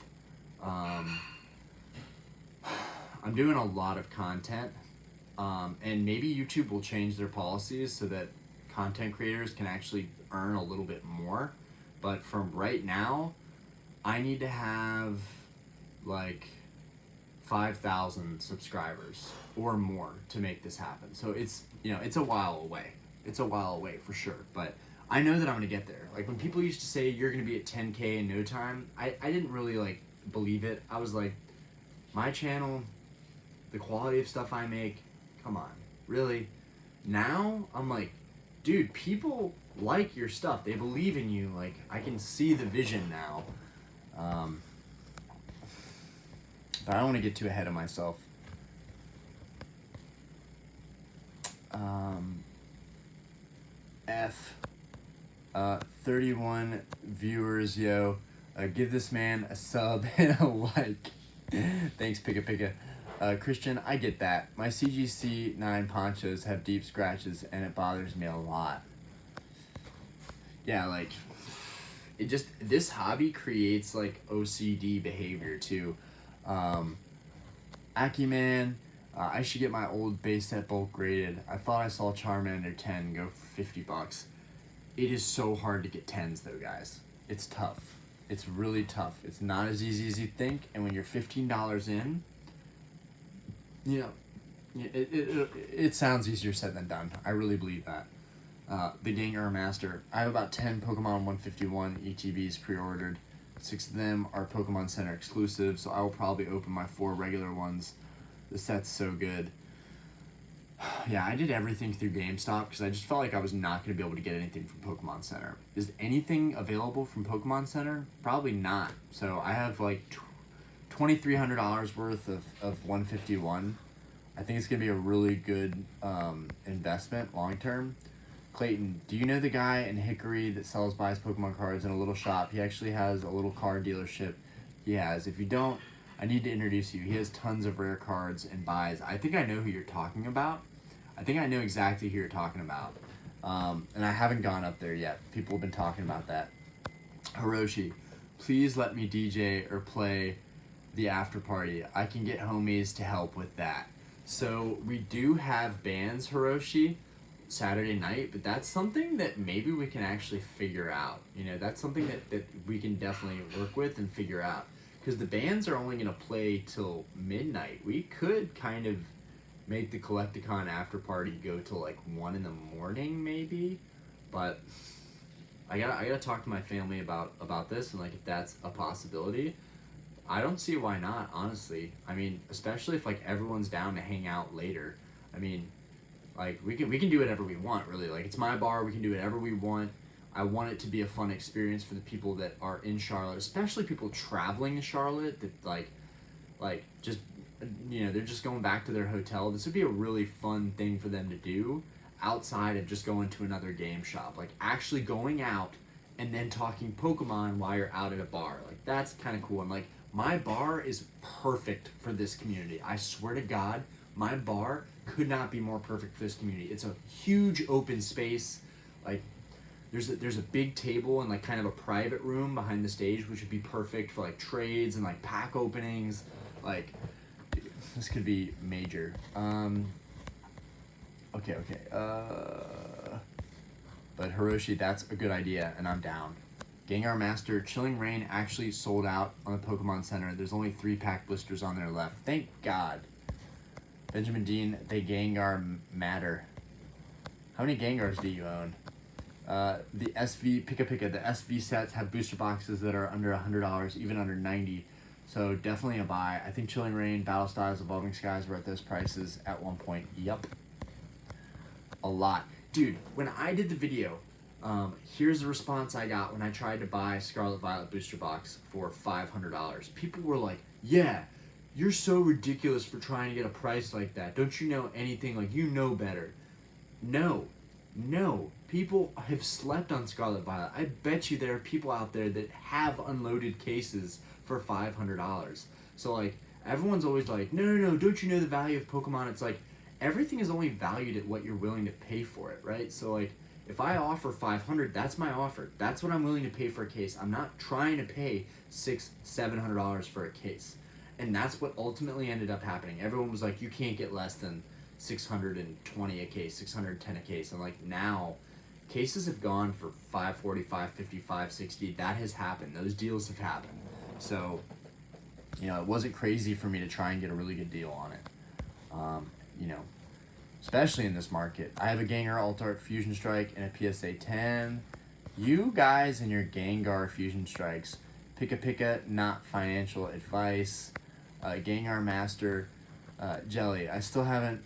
I'm doing a lot of content, and maybe YouTube will change their policies so that content creators can actually earn a little bit more. But from right now, I need to have like 5,000 subscribers or more to make this happen. So it's, you know, it's a while away. It's a while away for sure, but I know that I'm gonna get there. Like when people used to say you're gonna be at 10K in no time, I didn't really like believe it. I was like, my channel, the quality of stuff I make, come on, really? Now I'm like, dude, people like your stuff. They believe in you. Like I can see the vision now. But I don't want to get too ahead of myself. F. 31 viewers, yo. Give this man a sub and a like. Thanks, Pika. Christian, I get that. My CGC 9 ponchos have deep scratches and it bothers me a lot. Yeah, like, it just, this hobby creates like OCD behavior too. Akiman, I should get my old base set bulk graded. I thought I saw Charmander 10 go for $50. It is so hard to get 10s though, guys. It's tough. It's really tough. It's not as easy as you think, and when you're $15 in, you know, it sounds easier said than done. I really believe that. The Gang Master. I have about 10 Pokemon 151 ETBs pre-ordered. 6 of them are Pokemon Center exclusive, so I will probably open my 4 regular ones. The set's so good. Yeah, I did everything through GameStop because I just felt like I was not going to be able to get anything from Pokemon Center. Is anything available from Pokemon Center? Probably not. So I have like $2,300 worth of 151. I think it's going to be a really good investment long term. Clayton, do you know the guy in Hickory that buys Pokemon cards in a little shop? He actually has a little card dealership. He has. If you don't, I need to introduce you. He has tons of rare cards and buys. I think I know who you're talking about. I think I know exactly who you're talking about. And I haven't gone up there yet. People have been talking about that. Hiroshi, please let me DJ or play the after party. I can get homies to help with that. So we do have bands, Hiroshi, Saturday night, but that's something that maybe we can actually figure out. You know, that's something that we can definitely work with and figure out. Because the bands are only going to play till midnight. We could kind of make the Collectacon after party go till like 1 in the morning maybe. But I gotta talk to my family about this and like if that's a possibility. I don't see why not, honestly. I mean, especially if like everyone's down to hang out later. I mean, like we can do whatever we want, really. Like it's my bar, we can do whatever we want. I want it to be a fun experience for the people that are in Charlotte, especially people traveling to Charlotte that like just, you know, they're just going back to their hotel. This would be a really fun thing for them to do outside of just going to another game shop. Like actually going out and then talking Pokemon while you're out at a bar. Like that's kind of cool. And like my bar is perfect for this community. I swear to God, my bar could not be more perfect for this community. It's a huge open space. Like there's a big table and like kind of a private room behind the stage, which would be perfect for like trades and like pack openings. Like This could be major. Okay. But Hiroshi, that's a good idea, and I'm down. Gengar Master, Chilling Reign actually sold out on the Pokemon Center. There's only 3-pack blisters on there left. Thank God. Benjamin Dean, they Gengar matter. How many Gengars do you own? The SV, Pika, the SV sets have booster boxes that are under $100, even under $90. So definitely a buy. I think Chilling Reign, Battle Styles, Evolving Skies were at those prices at one point. Yep. A lot. Dude, when I did the video, here's the response I got when I tried to buy Scarlet Violet booster box for $500. People were like, yeah, you're so ridiculous for trying to get a price like that. Don't you know anything? Like, you know better. No. People have slept on Scarlet Violet. I bet you there are people out there that have unloaded cases for $500. So, like, everyone's always like, no, don't you know the value of Pokemon? It's like, everything is only valued at what you're willing to pay for it, right? So, like, if I offer $500, that's my offer. That's what I'm willing to pay for a case. I'm not trying to pay $600-700 for a case. And that's what ultimately ended up happening. Everyone was like, you can't get less than $620 a case, $610 a case. And like now, cases have gone for $540, $550, $560. That has happened. Those deals have happened. So, you know, it wasn't crazy for me to try and get a really good deal on it. You know, especially in this market. I have a Gengar Alt-Art Fusion Strike and a PSA 10. You guys and your Gengar Fusion Strikes. Pika, not financial advice. Gengar Master, Jelly. I still haven't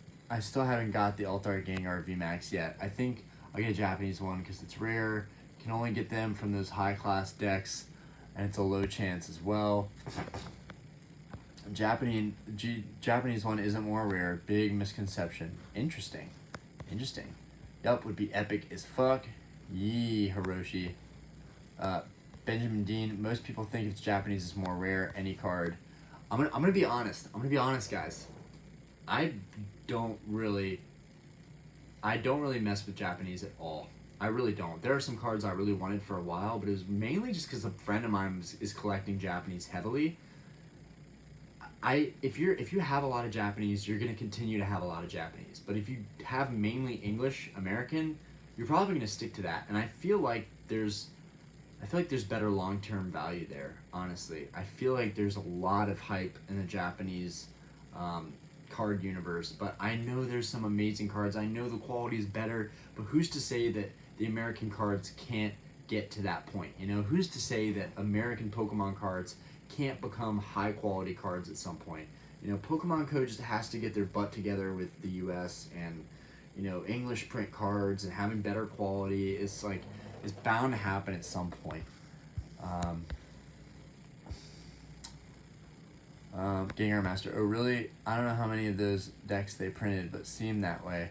got the Alt-Art Gengar VMAX yet. I think I'll get a Japanese one because it's rare. Can only get them from those high-class decks, and it's a low chance as well. Japanese one isn't more rare. Big misconception. Interesting. Yup, would be epic as fuck. Yee, Hiroshi. Benjamin Dean, most people think if it's Japanese is more rare. Any card. I'm gonna be honest. Guys. I don't really mess with Japanese at all. I really don't. There are some cards I really wanted for a while, but it was mainly just because a friend of mine is collecting Japanese heavily. If you have a lot of Japanese, you're gonna continue to have a lot of Japanese. But if you have mainly English, American, you're probably gonna stick to that. And I feel like there's better long-term value there, honestly. I feel like there's a lot of hype in the Japanese card universe, but I know there's some amazing cards. I know the quality is better, but who's to say that the American cards can't get to that point? You know, who's to say that American Pokemon cards can't become high-quality cards at some point? You know, Pokemon Co. just has to get their butt together with the U.S. and, you know, English print cards and having better quality. It's bound to happen at some point. Gengar Master. Oh, really? I don't know how many of those decks they printed, but seem that way.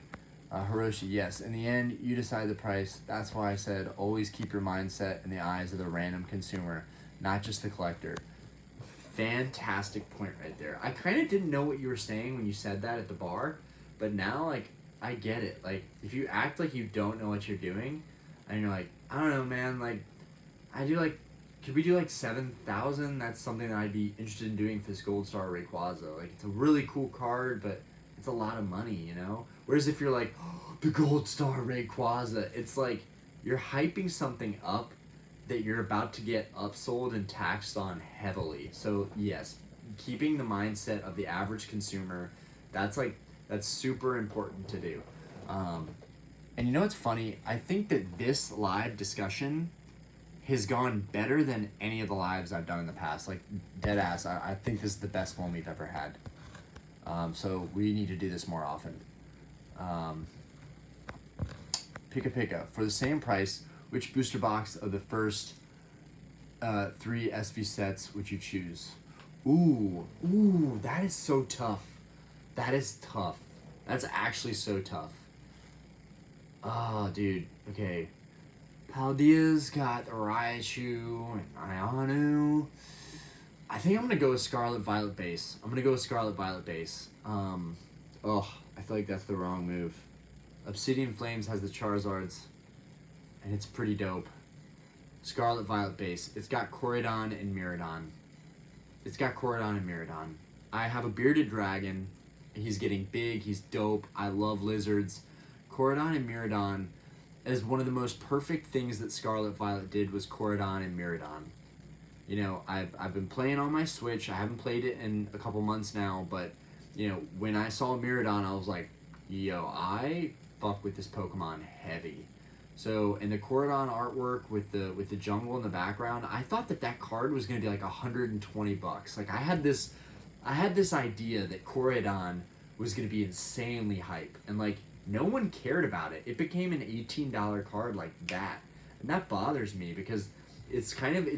Hiroshi, yes. In the end, you decide the price. That's why I said always keep your mindset in the eyes of the random consumer, not just the collector. Fantastic point right there. I kind of didn't know what you were saying when you said that at the bar, but now, like, I get it. Like, if you act like you don't know what you're doing, and you're like, I don't know, man, like, could we do like 7,000? That's something that I'd be interested in doing for this Gold Star Rayquaza. Like, it's a really cool card, but it's a lot of money, you know? Whereas if you're like, oh, the Gold Star Rayquaza, it's like you're hyping something up that you're about to get upsold and taxed on heavily. So yes, keeping the mindset of the average consumer, that's super important to do. And you know what's funny? I think that this live discussion has gone better than any of the lives I've done in the past. Like, deadass, I think this is the best one we've ever had. So we need to do this more often. Pika. For the same price, which booster box of the first 3 SV sets would you choose? Ooh, that is so tough. That is tough. That's actually so tough. Oh, dude. Okay. Paldea's got the Raichu and Ayanu. I think I'm going to go with Scarlet Violet base. I feel like that's the wrong move. Obsidian Flames has the Charizards, and it's pretty dope. Scarlet Violet base. It's got Koridon and Miraidon. I have a bearded dragon. He's getting big. He's dope. I love lizards. Corydon and Miraidon, as one of the most perfect things that Scarlet Violet did was Corydon and Miraidon. You know, I've been playing on my Switch. I haven't played it in a couple months now, but you know, when I saw Miraidon, I was like, yo, I fuck with this Pokemon heavy. So, in the Corydon artwork with the jungle in the background, I thought that card was gonna be like $120. Like I had this idea that Corydon was gonna be insanely hype, and like no one cared about it. It became an $18 card like that, and that bothers me because it's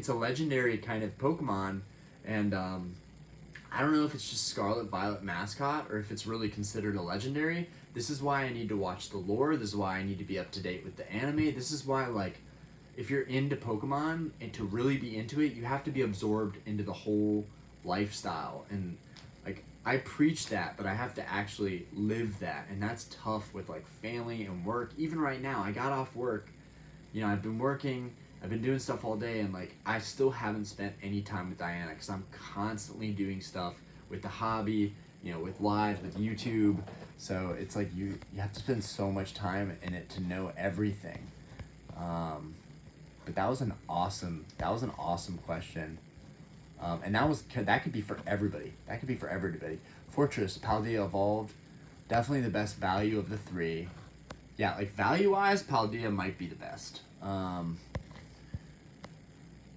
a legendary kind of Pokemon, and I don't know if it's just Scarlet Violet mascot or if it's really considered a legendary. This is why I need to watch the lore. This is why I need to be up to date with the anime. This is why, like, if you're into Pokemon and to really be into it, you have to be absorbed into the whole lifestyle. And, like, I preach that, but I have to actually live that. And that's tough with, like, family and work. Even right now, I got off work. You know, I've been working. I've been doing stuff all day, and like I still haven't spent any time with Diana because I'm constantly doing stuff with the hobby, you know, with live, with YouTube. So it's like you have to spend so much time in it to know everything. But that was an awesome question, and that could be for everybody. That could be for everybody. Fortress, Paldea evolved, definitely the best value of the three. Yeah, like value wise, Paldea might be the best.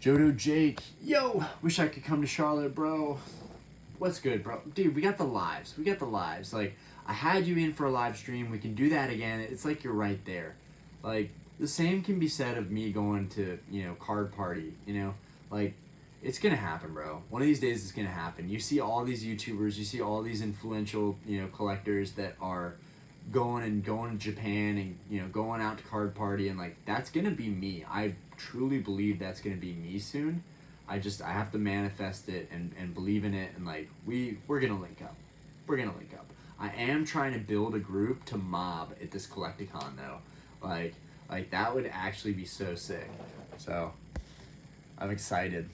Jodo Jake, yo, wish I could come to Charlotte, bro. What's good, bro? Dude, we got the lives. Like, I had you in for a live stream. We can do that again. It's like you're right there. Like, the same can be said of me going to, you know, card party, you know? Like, it's gonna happen, bro. One of these days it's gonna happen. You see all these YouTubers, you see all these influential, you know, collectors that are going to Japan and, you know, going out to card party, and like that's gonna be me. I truly believe that's gonna be me soon. I have to manifest it and believe in it, and like we're gonna link up. I am trying to build a group to mob at this Collectacon though. Like that would actually be so sick. So I'm excited.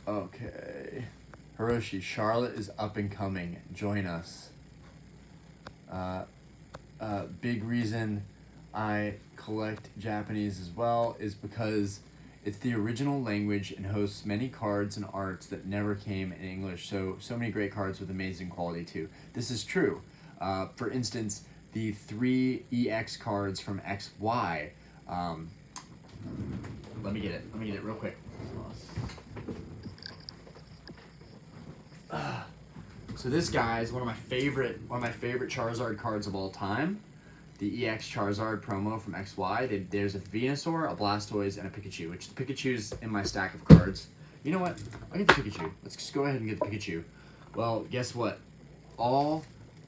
Okay. Hiroshi, Charlotte is up and coming. Join us. Big reason I collect Japanese as well is because it's the original language and hosts many cards and arts that never came in English. So many great cards with amazing quality too. This is true. For instance, the 3 EX cards from XY. Let me get it real quick. So this guy is one of my favorite Charizard cards of all time. The EX Charizard promo from XY. There's a Venusaur, a Blastoise, and a Pikachu, which the Pikachu's in my stack of cards. You know what? I'll get the Pikachu. Let's just go ahead and get the Pikachu. Well, guess what? All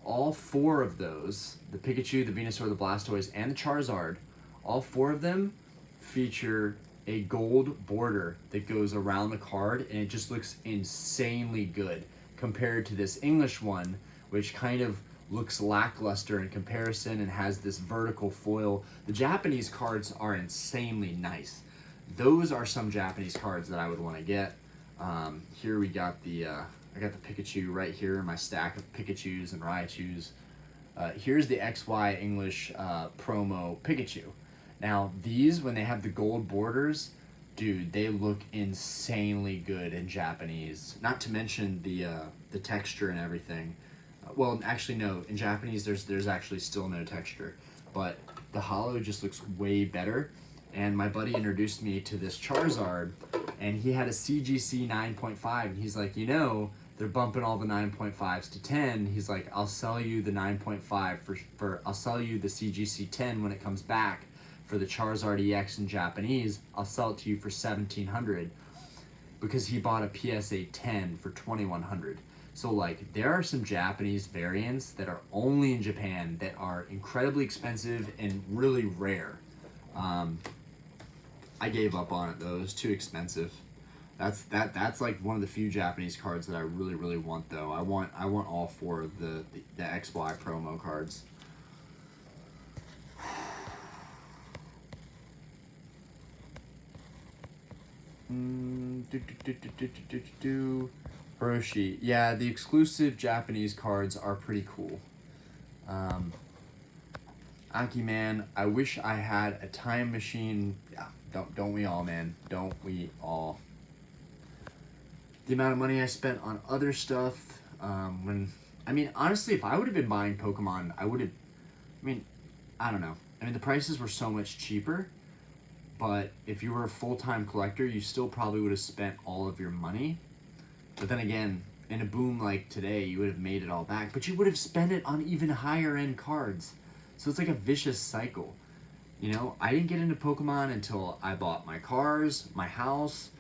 4 of those, the Pikachu, the Venusaur, the Blastoise, and the Charizard, all 4 of them feature a gold border that goes around the card, and it just looks insanely good compared to this English one, which kind of looks lackluster in comparison and has this vertical foil. The Japanese cards are insanely nice. Those are some Japanese cards that I would want to get. Here we got I got the Pikachu right here in my stack of Pikachus and Raichus. Here's the XY English promo Pikachu. Now these, when they have the gold borders, dude, they look insanely good in Japanese. Not to mention the texture and everything. Well, actually no. In Japanese, there's actually still no texture, but the holo just looks way better. And my buddy introduced me to this Charizard, and he had a CGC 9.5, and he's like, you know, they're bumping all the 9.5s to 10. He's like, I'll sell you the 9.5 for I'll sell you the CGC 10 when it comes back for the Charizard EX in Japanese. I'll sell it to you for $1,700, because he bought a PSA 10 for $2,100. So like, there are some Japanese variants that are only in Japan that are incredibly expensive and really rare. I gave up on it though. It was too expensive. That's like one of the few Japanese cards that I really want though. I want all 4 of the XY promo cards. Hiroshi. Yeah, the exclusive Japanese cards are pretty cool. Aki man, I wish I had a time machine. Yeah, don't we all, man? Don't we all? The amount of money I spent on other stuff. Honestly, if I would have been buying Pokemon, I would have. I don't know. The prices were so much cheaper, but if you were a full-time collector, you still probably would have spent all of your money. But then again, in a boom like today, you would have made it all back, but you would have spent it on even higher-end cards. So it's like a vicious cycle. I didn't get into Pokemon until I bought my cars, my house,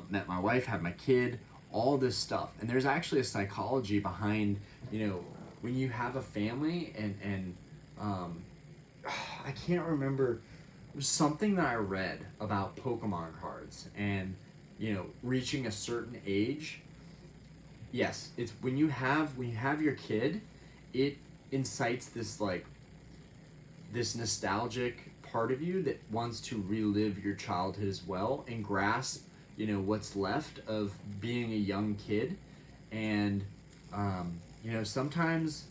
met my wife, had my kid, all this stuff. And there's actually a psychology behind, when you have a family and I can't remember, it was something that I read about Pokemon cards and, reaching a certain age. Yes, it's when you have your kid, it incites this nostalgic part of you that wants to relive your childhood as well and grasp what's left of being a young kid. And sometimes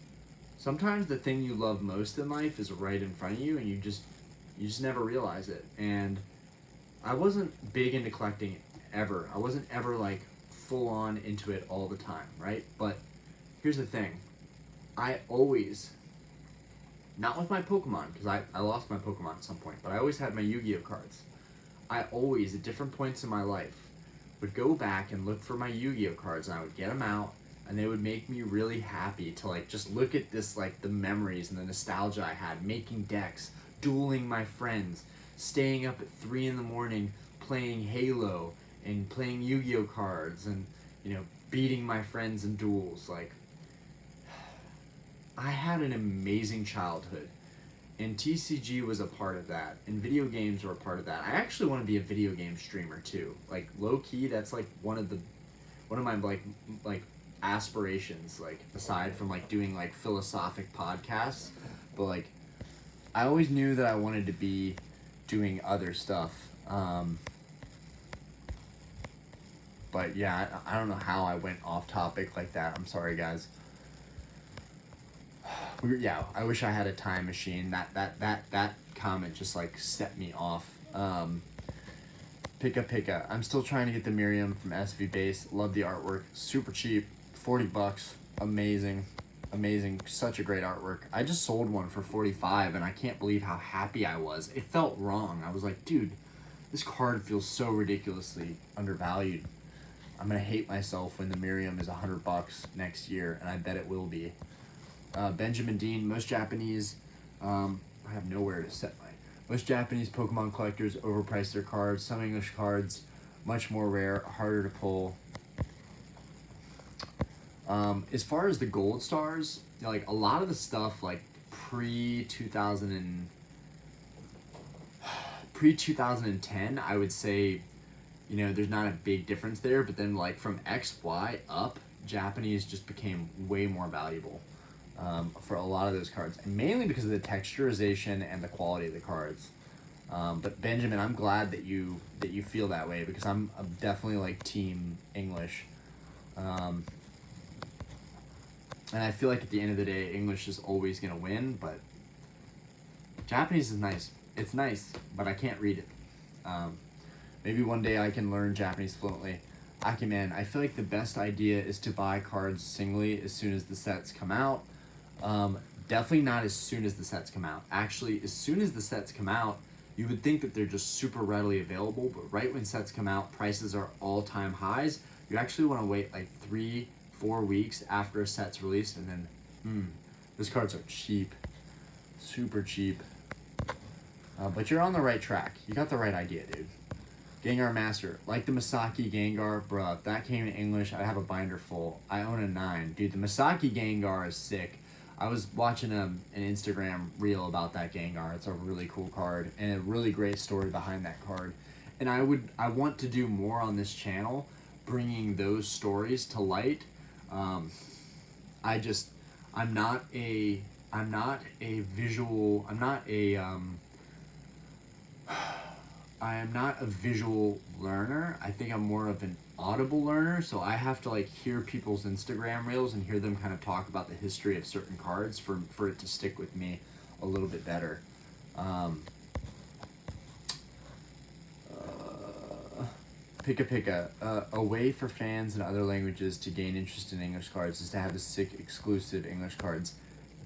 the thing you love most in life is right in front of you, and you just never realize it. And I wasn't big into collecting ever. I wasn't ever like full on into it all the time, right? But here's the thing, I always, not with my Pokemon, because I lost my Pokemon at some point, but I always had my Yu-Gi-Oh cards. I always, at different points in my life, would go back and look for my Yu-Gi-Oh cards, and I would get them out, and they would make me really happy to just look at this, the memories and the nostalgia I had, making decks, dueling my friends, staying up at 3 in the morning playing Halo and playing Yu-Gi-Oh cards and, beating my friends in duels. I had an amazing childhood, and TCG was a part of that, and video games were a part of that. I actually want to be a video game streamer too. Low key, that's one of my aspirations, aside from doing philosophic podcasts. But I always knew that I wanted to be doing other stuff. But yeah, I don't know how I went off topic like that. I'm sorry, guys. I wish I had a time machine. That comment just set me off. Pika. I'm still trying to get the Miriam from SV Base. Love the artwork. Super cheap. $40. Amazing. Such a great artwork. I just sold one for $45, and I can't believe how happy I was. It felt wrong. I was like, dude, this card feels so ridiculously undervalued. I'm gonna hate myself when the Miriam is $100 next year, and I bet it will be. Benjamin Dean, most Japanese, I have nowhere to set most Japanese Pokemon collectors overprice their cards. Some English cards, much more rare, harder to pull. As far as the gold stars, a lot of the stuff pre 2010, I would say, there's not a big difference there. But then from XY up, Japanese just became way more valuable. For a lot of those cards, and mainly because of the texturization and the quality of the cards. But Benjamin, I'm glad that you feel that way, because I'm definitely team English, and I feel at the end of the day, English is always gonna win. But Japanese is nice. It's nice, but I can't read it. Maybe one day I can learn Japanese fluently. Akiman, I feel the best idea is to buy cards singly as soon as the sets come out. Definitely not as soon as the sets come out. Actually, as soon as the sets come out, you would think that they're just super readily available, but right when sets come out, prices are all-time highs. You actually want to wait 3-4 weeks after a set's released, and then, those cards are cheap. Super cheap. But you're on the right track. You got the right idea, dude. Gengar Master. The Masaki Gengar, bruh, if that came in English, I'd have a binder full. I own a 9. Dude, the Masaki Gengar is sick. I was watching an Instagram reel about that Gengar. It's a really cool card, and a really great story behind that card. And I want to do more on this channel, bringing those stories to light. I'm not a I am not a visual learner. I think I'm more of an audible learner, so I have to like hear people's Instagram reels and hear them kind of talk about the history of certain cards for it to stick with me a little bit better. Pika, a way for fans in other languages to gain interest in English cards is to have the sick exclusive English cards.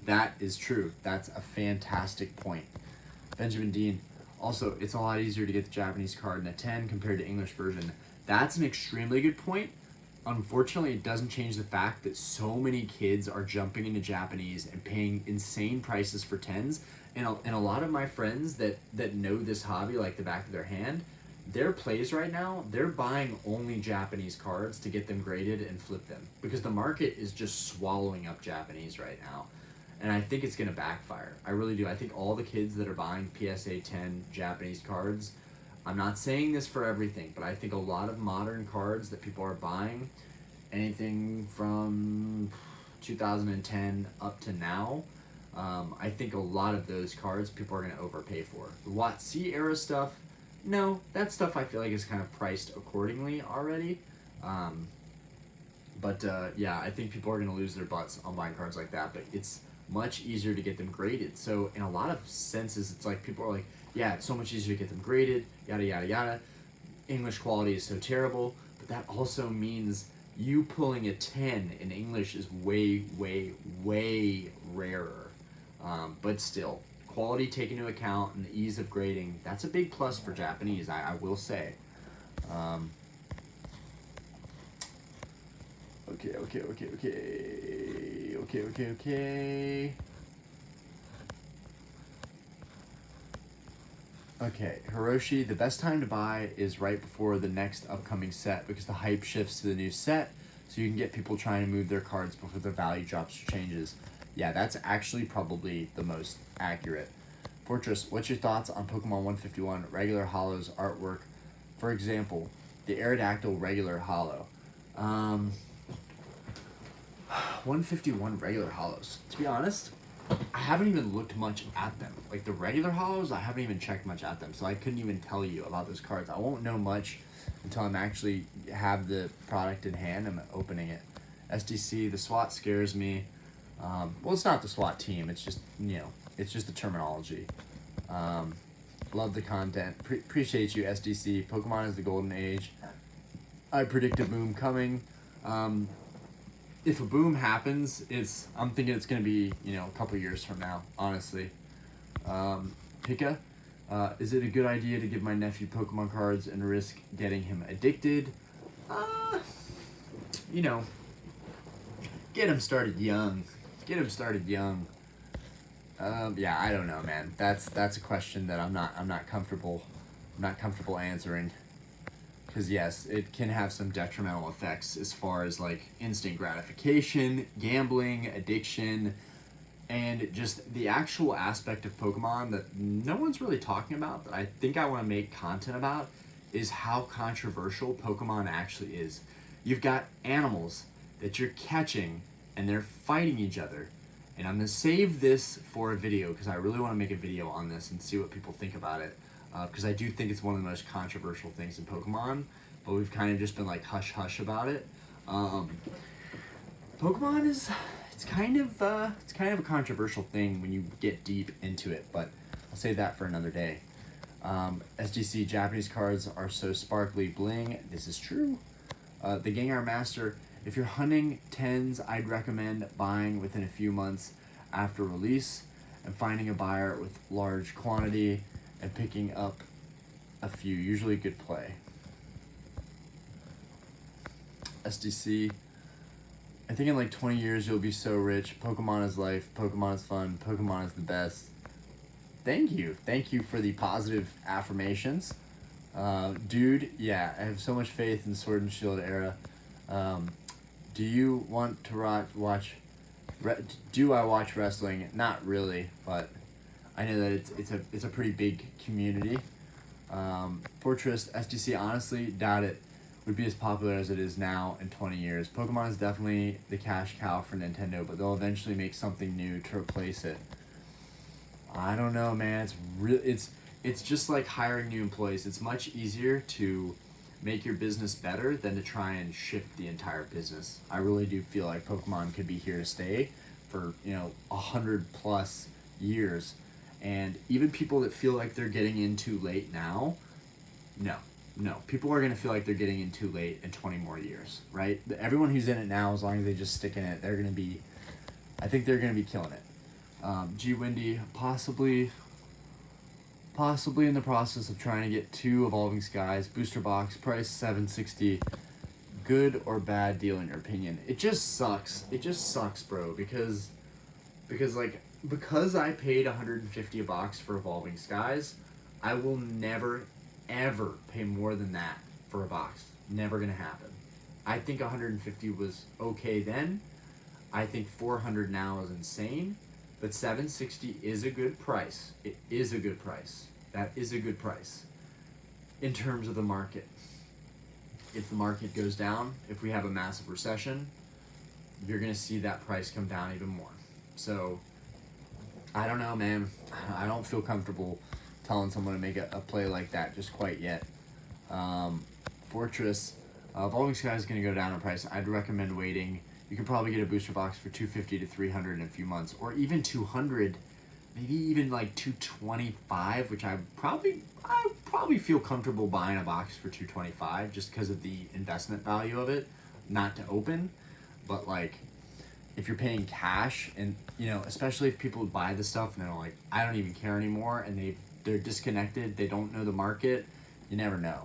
That is true. That's a fantastic point. Benjamin Dean, also, it's a lot easier to get the Japanese card in a 10 compared to English version. That's an extremely good point. Unfortunately, it doesn't change the fact that so many kids are jumping into Japanese and paying insane prices for 10s. And a lot of my friends that know this hobby like the back of their hand, their plays right now, they're buying only Japanese cards to get them graded and flip them. Because the market is just swallowing up Japanese right now. And I think it's going to backfire. I really do. I think all the kids that are buying PSA 10 Japanese cards, I'm not saying this for everything, but I think a lot of modern cards that people are buying, anything from 2010 up to now, I think a lot of those cards people are going to overpay for. The WotC era stuff, no, that stuff I feel like is kind of priced accordingly already. Yeah, I think people are going to lose their butts on buying cards like that, but it's much easier to get them graded. So in a lot of senses, it's like people are like, yeah, it's so much easier to get them graded, yada, yada, yada. English quality is so terrible, but that also means you pulling a 10 in English is way, way, way rarer. But still, quality taken into account and the ease of grading, that's a big plus for Japanese, I will say. Okay. Okay, Hiroshi, the best time to buy is right before the next upcoming set because the hype shifts to the new set, so you can get people trying to move their cards before their value drops or changes. Yeah, that's actually probably the most accurate. Fortress, what's your thoughts on Pokemon 151 regular holos artwork? For example, the Aerodactyl regular holo. 151 regular holos. To be honest, I haven't even looked much at them. Like the regular holos, I haven't even checked much at them, so I couldn't even tell you about those cards. I won't know much until I'm actually have the product in hand and I'm opening it. SDC, the SWAT scares me. Well, it's not the SWAT team. It's just, it's just the terminology. Love the content. Appreciate you, SDC. Pokemon is the golden age. I predict a boom coming. If a boom happens, I'm thinking it's going to be, a couple years from now, honestly. Pika, is it a good idea to give my nephew Pokemon cards and risk getting him addicted? Get him started young. Yeah, I don't know, man. That's a question that I'm not comfortable answering. Because yes, it can have some detrimental effects as far as like instant gratification, gambling, addiction, and just the actual aspect of Pokemon that no one's really talking about that I think I want to make content about is how controversial Pokemon actually is. You've got animals that you're catching and they're fighting each other. And I'm going to save this for a video because I really want to make a video on this and see what people think about it. Because I do think it's one of the most controversial things in Pokemon, but we've kind of just been like hush-hush about it. Pokemon it's kind of a controversial thing when you get deep into it, but I'll save that for another day. SGC Japanese cards are so sparkly bling. This is true. The Gengar Master, if you're hunting 10s, I'd recommend buying within a few months after release and finding a buyer with large quantity and picking up a few, usually good play. SDC, I think in like 20 years you'll be so rich. Pokemon is life, Pokemon is fun, Pokemon is the best. Thank you for the positive affirmations. Dude, yeah, I have so much faith in Sword and Shield era. Do you want to watch do I watch wrestling? Not really, but I know that it's a pretty big community. Fortress SDC, honestly, doubt it would be as popular as it is now in 20 years. Pokemon is definitely the cash cow for Nintendo, but they'll eventually make something new to replace it. I don't know, man. it's just like hiring new employees. It's much easier to make your business better than to try and shift the entire business. I really do feel like Pokemon could be here to stay for 100+ years, and even people that feel like they're getting in too late now, no, people are gonna feel like they're getting in too late in 20 more years, right? Everyone who's in it now, as long as they just stick in it, I think they're gonna be killing it. G Windy, possibly in the process of trying to get 2 Evolving Skies booster box, price $760. Good or bad deal in your opinion? It just sucks, bro, because I paid $150 a box for Evolving Skies. I will never ever pay more than that for a box. Never gonna happen. I think 150 was okay then. I think 400 now is insane. But 760 is a good price. It is a good price. That is a good price in terms of the market. If the market goes down, if we have a massive recession, you're going to see that price come down even more. So, I don't know, man. I don't feel comfortable telling someone to make a play like that just quite yet. Fortress, Evolving Sky is going to go down in price. I'd recommend waiting. You could probably get a booster box for $250 to $300 in a few months, or even $200, maybe even like $225, which I probably feel comfortable buying a box for $225 just because of the investment value of it, not to open. But like, if you're paying cash, and especially if people buy the stuff and they're like, I don't even care anymore, and they're disconnected, they don't know the market, you never know.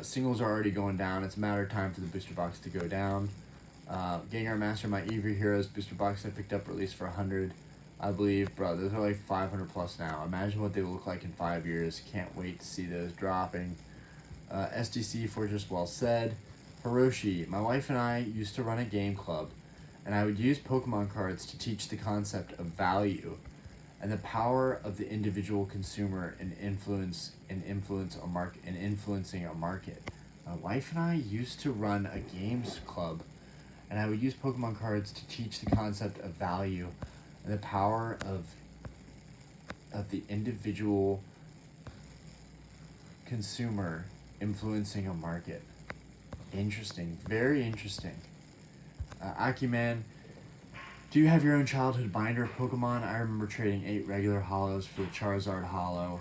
Singles are already going down. It's a matter of time for the booster box to go down. Gengar Master, my Eevee Heroes booster box I picked up released for 100, I believe. Bro, those are like 500 plus now. Imagine what they will look like in 5 years. Can't wait to see those dropping. SDC Fortress, well said. Hiroshi, my wife and I used to run a game club, and I would use Pokemon cards to teach the concept of value and the power of the individual consumer in influencing a market. My wife and I used to run a games club, and I would use Pokemon cards to teach the concept of value and the power of the individual consumer influencing a market. Interesting, very interesting. Akiman, do you have your own childhood binder of Pokemon? I remember trading 8 regular holos for the Charizard holo.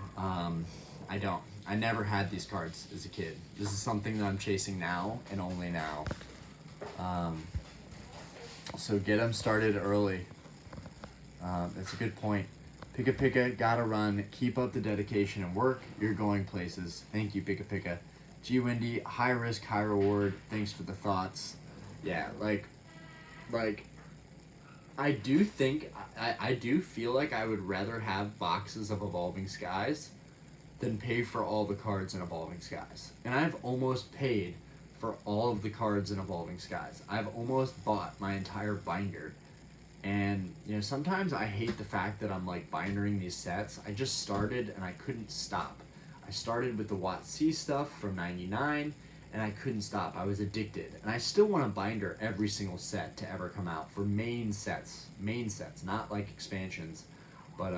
I don't. I never had these cards as a kid. This is something that I'm chasing now and only now. So get them started early. That's a good point. Pika Pika, gotta run. Keep up the dedication and work. You're going places. Thank you, Pika Pika. G Windy, high risk, high reward. Thanks for the thoughts. Yeah, like I do think, I do feel like I would rather have boxes of Evolving Skies than pay for all the cards in Evolving Skies. And I've almost paid for all of the cards in Evolving Skies. I've almost bought my entire binder. And, sometimes I hate the fact that I'm, bindering these sets. I just started and I couldn't stop. I started with the WotC stuff from 99, and I couldn't stop. I was addicted. And I still want to binder every single set to ever come out for main sets, not expansions. But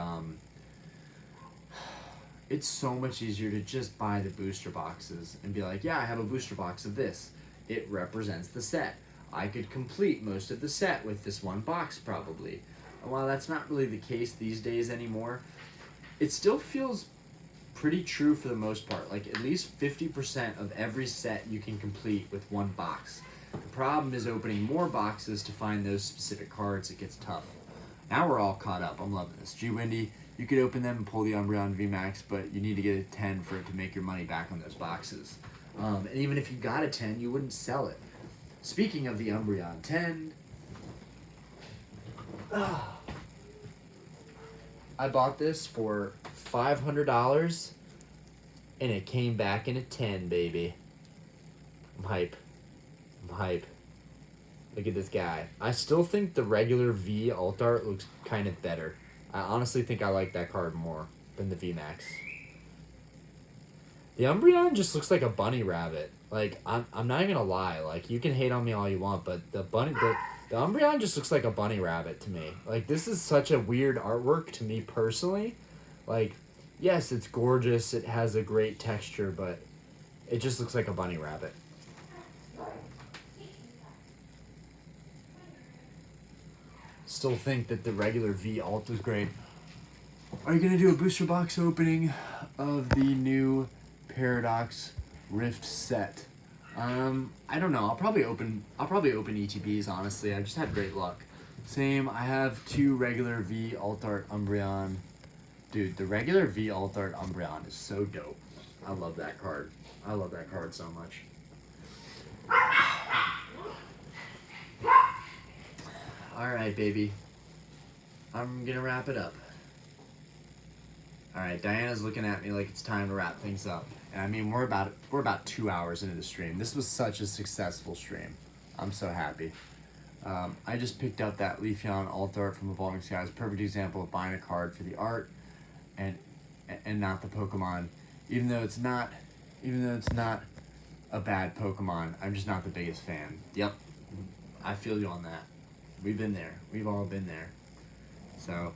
it's so much easier to just buy the booster boxes and be like, yeah, I have a booster box of this. It represents the set. I could complete most of the set with this one box probably. And while that's not really the case these days anymore, it still feels pretty true for the most part. At least 50% of every set you can complete with one box. The problem is opening more boxes to find those specific cards. It gets tough. Now we're all caught up. I'm loving this. G Windy, you could open them and pull the Umbreon VMAX, but you need to get a 10 for it to make your money back on those boxes. And even if you got a 10, you wouldn't sell it. Speaking of the Umbreon 10, I bought this for $500, and it came back in a 10, baby. I'm hype. Look at this guy. I still think the regular V alt art looks kind of better. I honestly think I like that card more than the VMAX. The Umbreon just looks like a bunny rabbit. I'm not even gonna lie. You can hate on me all you want, but the The Umbreon just looks like a bunny rabbit to me. Like, this is such a weird artwork to me personally. Like, yes, it's gorgeous. It has a great texture, but it just looks like a bunny rabbit. Still think that the regular V alt is great. Are you gonna do a booster box opening of the new Paradox Rift set? I don't know. I'll probably open ETBs, honestly. I've just had great luck. Same, I have 2 regular V alt art Umbreon. Dude, the regular V alt art Umbreon is so dope. I love that card. I love that card so much. Alright, baby. I'm gonna wrap it up. Alright, Diana's looking at me like it's time to wrap things up. And I mean, we're about 2 hours into the stream. This was such a successful stream. I'm so happy. I just picked up that Leafeon alt art from Evolving Skies. Perfect example of buying a card for the art and not the Pokemon. Even though it's not a bad Pokemon, I'm just not the biggest fan. Yep, I feel you on that. We've been there. We've all been there. So,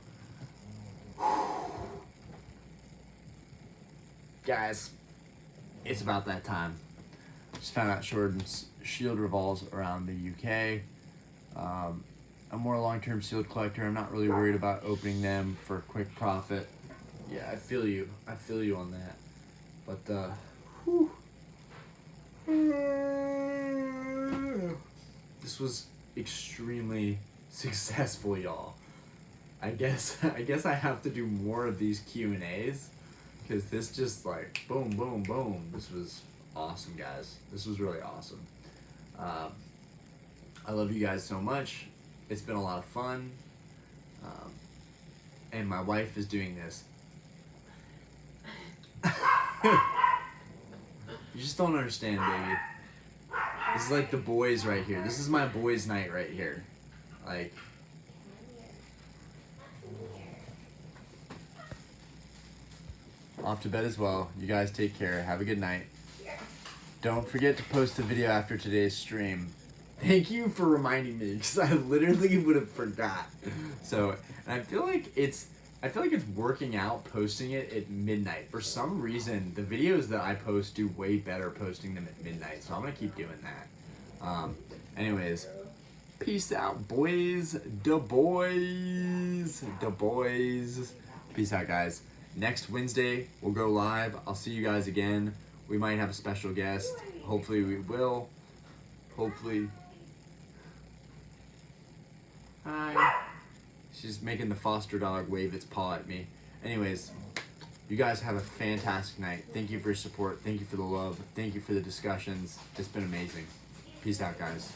guys, it's about that time. Just found out Shorten's Shield revolves around the UK. I'm more a long-term sealed collector. I'm not really worried about opening them for a quick profit. Yeah, I feel you. I feel you on that. But, this was extremely successful, y'all. I guess I have to do more of these Q&As, because this just like boom, boom, boom. This was awesome, guys. This was really awesome. I love you guys so much. It's been a lot of fun. And my wife is doing this. You just don't understand, baby. This is like the boys right here. This is my boys' night right here. Like, off to bed as well. You guys take care. Have a good night. Don't forget to post a video after today's stream. Thank you for reminding me, because I literally would have forgot. So, and I feel like it's working out posting it at midnight. For some reason, the videos that I post do way better posting them at midnight. So I'm gonna keep doing that. Anyways, peace out, boys. Da boys. Da boys. Peace out, guys. Next Wednesday, we'll go live. I'll see you guys again. We might have a special guest. Hopefully we will. Hopefully. Hi. She's making the foster dog wave its paw at me. Anyways, you guys have a fantastic night. Thank you for your support. Thank you for the love. Thank you for the discussions. It's been amazing. Peace out, guys.